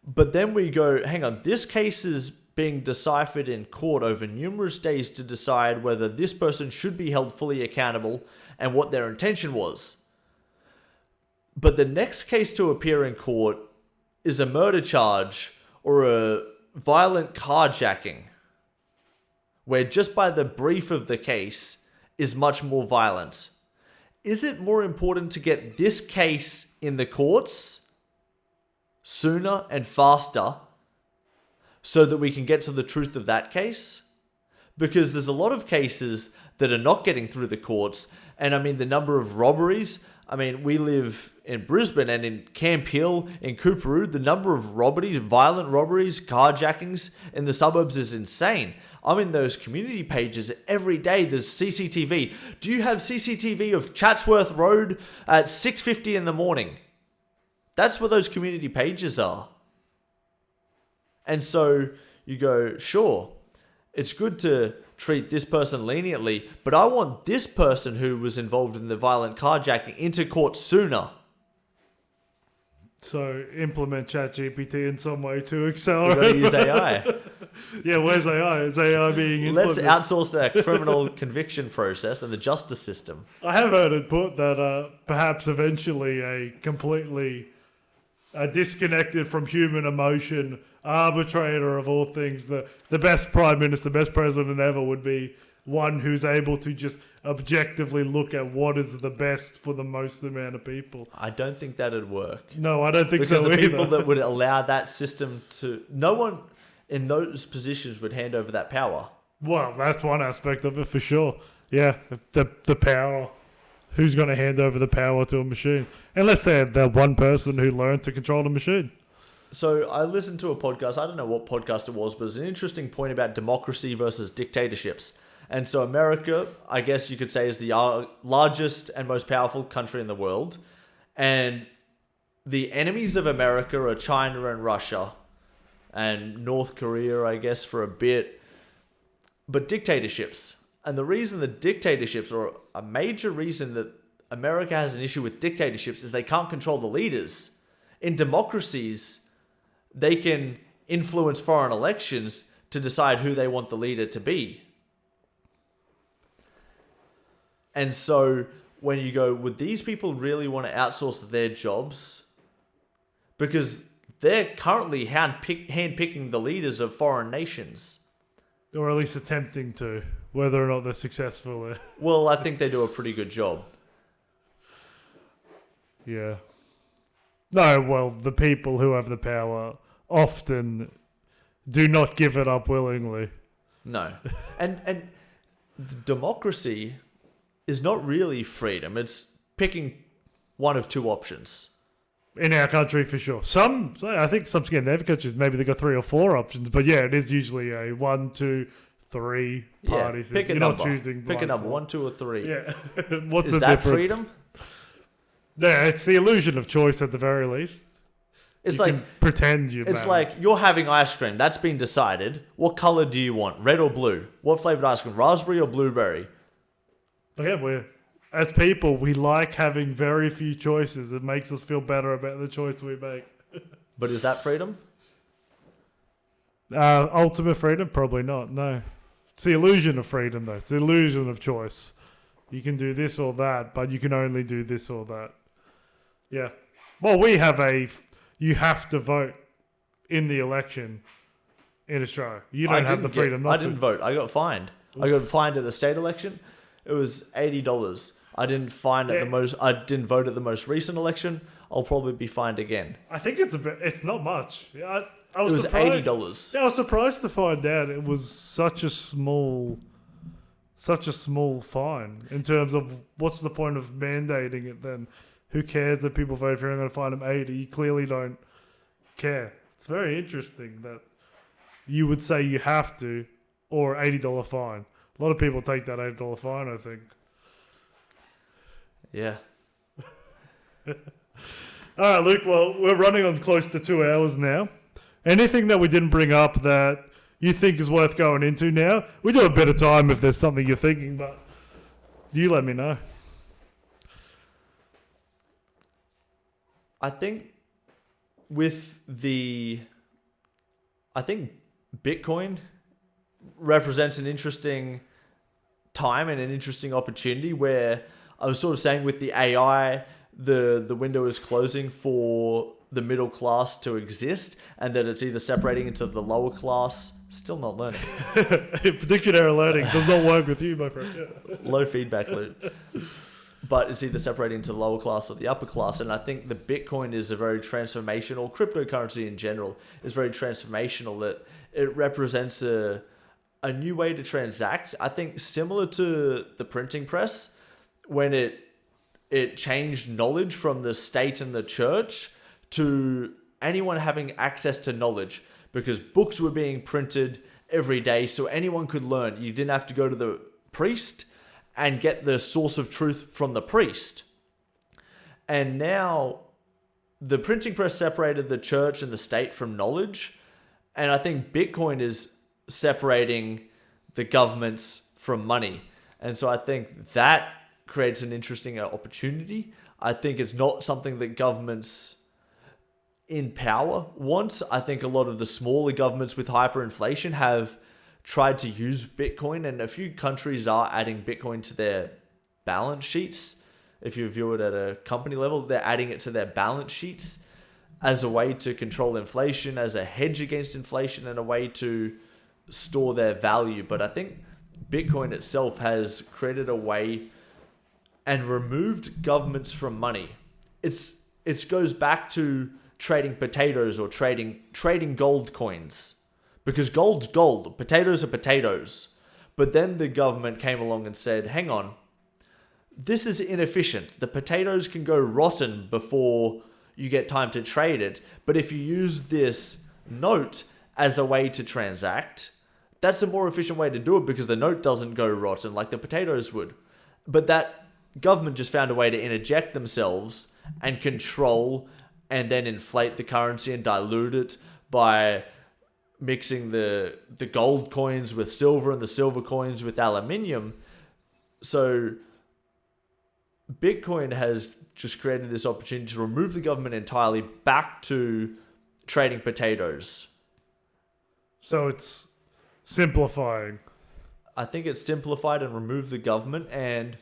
But then we go, hang on, this case is being deciphered in court over numerous days to decide whether this person should be held fully accountable and what their intention was. But the next case to appear in court is a murder charge or a violent carjacking, where just by the brief of the case is much more violent. Is it more important to get this case in the courts sooner and faster so that we can get to the truth of that case? Because there's a lot of cases that are not getting through the courts. And I mean, the number of robberies, I mean, we live in Brisbane and in Camp Hill, in Coorparoo, the number of robberies, violent robberies, carjackings in the suburbs is insane. I'm in those community pages every day. There's CCTV. Do you have CCTV of Chatsworth Road at 6:50 in the morning? That's where those community pages are. And so you go, sure, it's good to treat this person leniently, but I want this person who was involved in the violent carjacking into court sooner. So implement ChatGPT in some way to accelerate. We've got to use AI. Yeah, where's AI? Is AI being implemented? Let's outsource the criminal conviction process and the justice system. I have heard it put that perhaps eventually a completely disconnected from human emotion arbitrator of all things, the best prime minister, best president ever would be one who's able to just objectively look at what is the best for the most amount of people. I don't think that'd work. No, I don't think because so the either. people that would allow that system to... No one in those positions would hand over that power. Well, that's one aspect of it for sure. Yeah, the power. Who's going to hand over the power to a machine? Unless they're the one person who learned to control the machine. So I listened to a podcast. I don't know what podcast it was, but it's an interesting point about democracy versus dictatorships. And so America, I guess you could say, is the largest and most powerful country in the world. And the enemies of America are China and Russia and North Korea, I guess, for a bit. But dictatorships. And the reason that dictatorships, or a major reason that America has an issue with dictatorships, is they can't control the leaders. In democracies, they can influence foreign elections to decide who they want the leader to be. And so when you go, would these people really want to outsource their jobs? Because they're currently handpicking the leaders of foreign nations. Or at least attempting to, whether or not they're successful. Well, I think they do a pretty good job. Yeah. No, well, the people who have the power often do not give it up willingly. No. And democracy is not really freedom. It's picking one of two options. In our country, for sure. I think some Scandinavian countries, maybe they've got 3 or 4 options. But yeah, it is usually a 1, 2, 3 party system. Pick a You're number. not choosing Pick a number, blindfold. 1, 2, or 3. Yeah. What's is the that difference? freedom? Yeah, it's the illusion of choice at the very least. It's you like can pretend you. It's like you're having ice cream. That's been decided. What color do you want? Red or blue? What flavored ice cream? Raspberry or blueberry? But yeah, as people, we like having very few choices. It makes us feel better about the choice we make. But is that freedom? Ultimate freedom? Probably not, no. It's the illusion of freedom, though. It's the illusion of choice. You can do this or that, but you can only do this or that. Yeah. Well, we have you have to vote in the election in Australia. You don't have the freedom not to. I didn't vote. I got fined. I got fined at the state election. It was $80. I didn't I didn't vote at the most recent election. I'll probably be fined again. I think it's not much. Yeah, I was it was surprised. $80. Yeah, I was surprised to find out it was such a small fine in terms of what's the point of mandating it then? Who cares that people vote for you? I'm going to fine them 80. You clearly don't care. It's very interesting that you would say you have to, or $80 fine. A lot of people take that $80 fine, I think. Yeah. All right, Luke. Well, we're running on close to 2 hours now. Anything that we didn't bring up that you think is worth going into now? We do have a bit of time if there's something you're thinking, but you let me know. I think Bitcoin represents an interesting time and an interesting opportunity where I was sort of saying with the AI, the window is closing for the middle class to exist, and that it's either separating into the lower class. Still not learning. Prediction error learning does not work with you, my friend. Yeah. Low feedback loop. but it's either separating into the lower class or the upper class. And I think the Bitcoin is a very transformational, cryptocurrency in general is very transformational, that it represents a new way to transact. I think similar to the printing press, when it changed knowledge from the state and the church to anyone having access to knowledge, because books were being printed every day so anyone could learn. You didn't have to go to the priest and get the source of truth from the priest. And now the printing press separated the church and the state from knowledge. And I think Bitcoin is separating the governments from money. And so I think that creates an interesting opportunity. I think it's not something that governments in power want. I think a lot of the smaller governments with hyperinflation have tried to use Bitcoin, and a few countries are adding Bitcoin to their balance sheets. If you view it at a company level, they're adding it to their balance sheets as a way to control inflation, as a hedge against inflation, and a way to store their value. But I think Bitcoin itself has created a way and removed governments from money. It goes back to trading potatoes or trading gold coins. Because gold's gold, potatoes are potatoes. But then the government came along and said, hang on, this is inefficient. The potatoes can go rotten before you get time to trade it. But if you use this note as a way to transact, that's a more efficient way to do it, because the note doesn't go rotten like the potatoes would. But that government just found a way to interject themselves and control and then inflate the currency and dilute it by mixing the gold coins with silver and the silver coins with aluminium. So Bitcoin has just created this opportunity to remove the government entirely back to trading potatoes. So it's simplifying. I think it's simplified and removed the government. And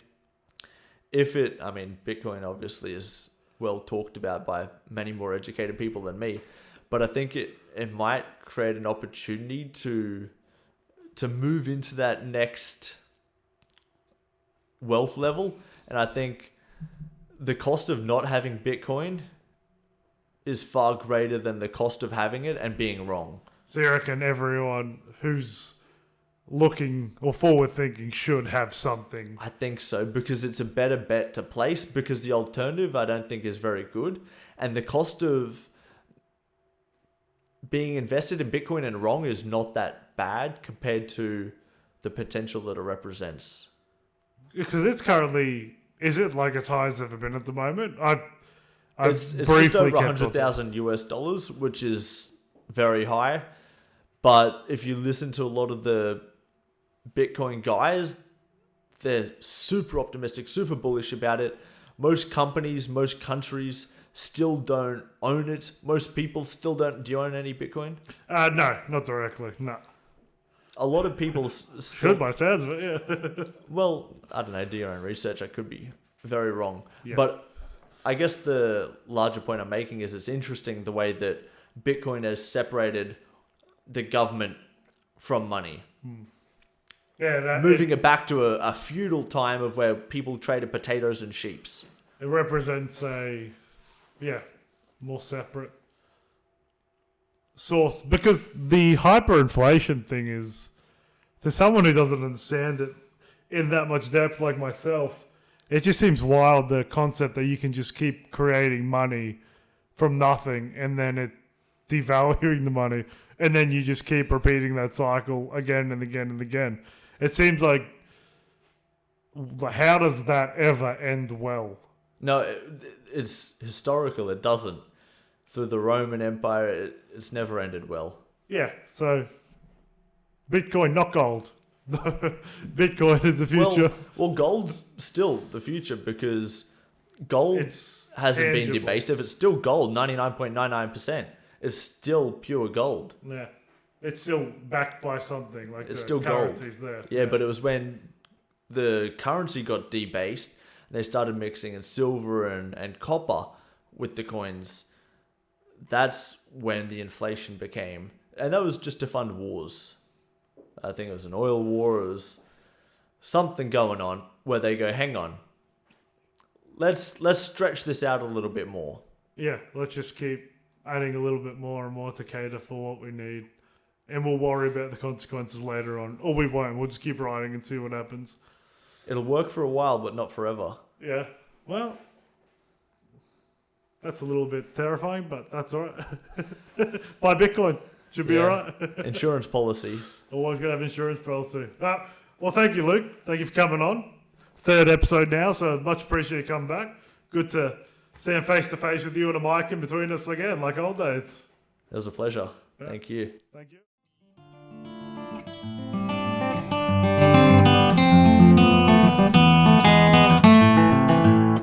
Bitcoin obviously is well talked about by many more educated people than me, but I think it might create an opportunity to move into that next wealth level. And I think the cost of not having Bitcoin is far greater than the cost of having it and being wrong. So you reckon everyone who's looking or forward thinking should have something? I think so, because it's a better bet to place, because the alternative I don't think is very good. And the cost of being invested in Bitcoin and wrong is not that bad compared to the potential that it represents. Because it's currently, is it like as high as ever been at the moment? It's just over $100,000 US, which is very high. But if you listen to a lot of the Bitcoin guys, they're super optimistic, super bullish about it. Most companies, most countries still don't own it. Most people still don't. Do you own any Bitcoin? No, not directly. No. A lot of people still... Should by sounds of it, yeah. Well, I don't know. Do your own research. I could be very wrong. Yes. But I guess the larger point I'm making is it's interesting the way that Bitcoin has separated the government from money. Yeah, moving it back to a feudal time of where people traded potatoes and sheeps. It represents a more separate source, because the hyperinflation thing is, to someone who doesn't understand it in that much depth like myself, it just seems wild, the concept that you can just keep creating money from nothing and then it devaluing the money, and then you just keep repeating that cycle again and again and again. It seems like, how does that ever end well? No, it's historical. It doesn't. Through the Roman Empire, it's never ended well. Yeah, so Bitcoin, not gold. Bitcoin is the future. Well, gold's still the future, because gold hasn't been debased. If it's still gold, 99.99%, it's still pure gold. Yeah. It's still backed by something, like it's the still currency's gold. There. Yeah, but it was when the currency got debased, they started mixing in silver and copper with the coins. That's when the inflation became, and that was just to fund wars. I think it was an oil war. It was something going on where they go, hang on, let's stretch this out a little bit more. Yeah, let's just keep adding a little bit more and more to cater for what we need. And we'll worry about the consequences later on. Or we won't. We'll just keep writing and see what happens. It'll work for a while, but not forever. Yeah. Well, that's a little bit terrifying, but that's all right. Buy Bitcoin. Should be all right. Insurance policy. Always got to have insurance policy. Well, thank you, Luke. Thank you for coming on. 3rd episode now, so much appreciate you coming back. Good to stand face to face with you and a mic in between us again, like old days. It was a pleasure. Thank you. Thank you.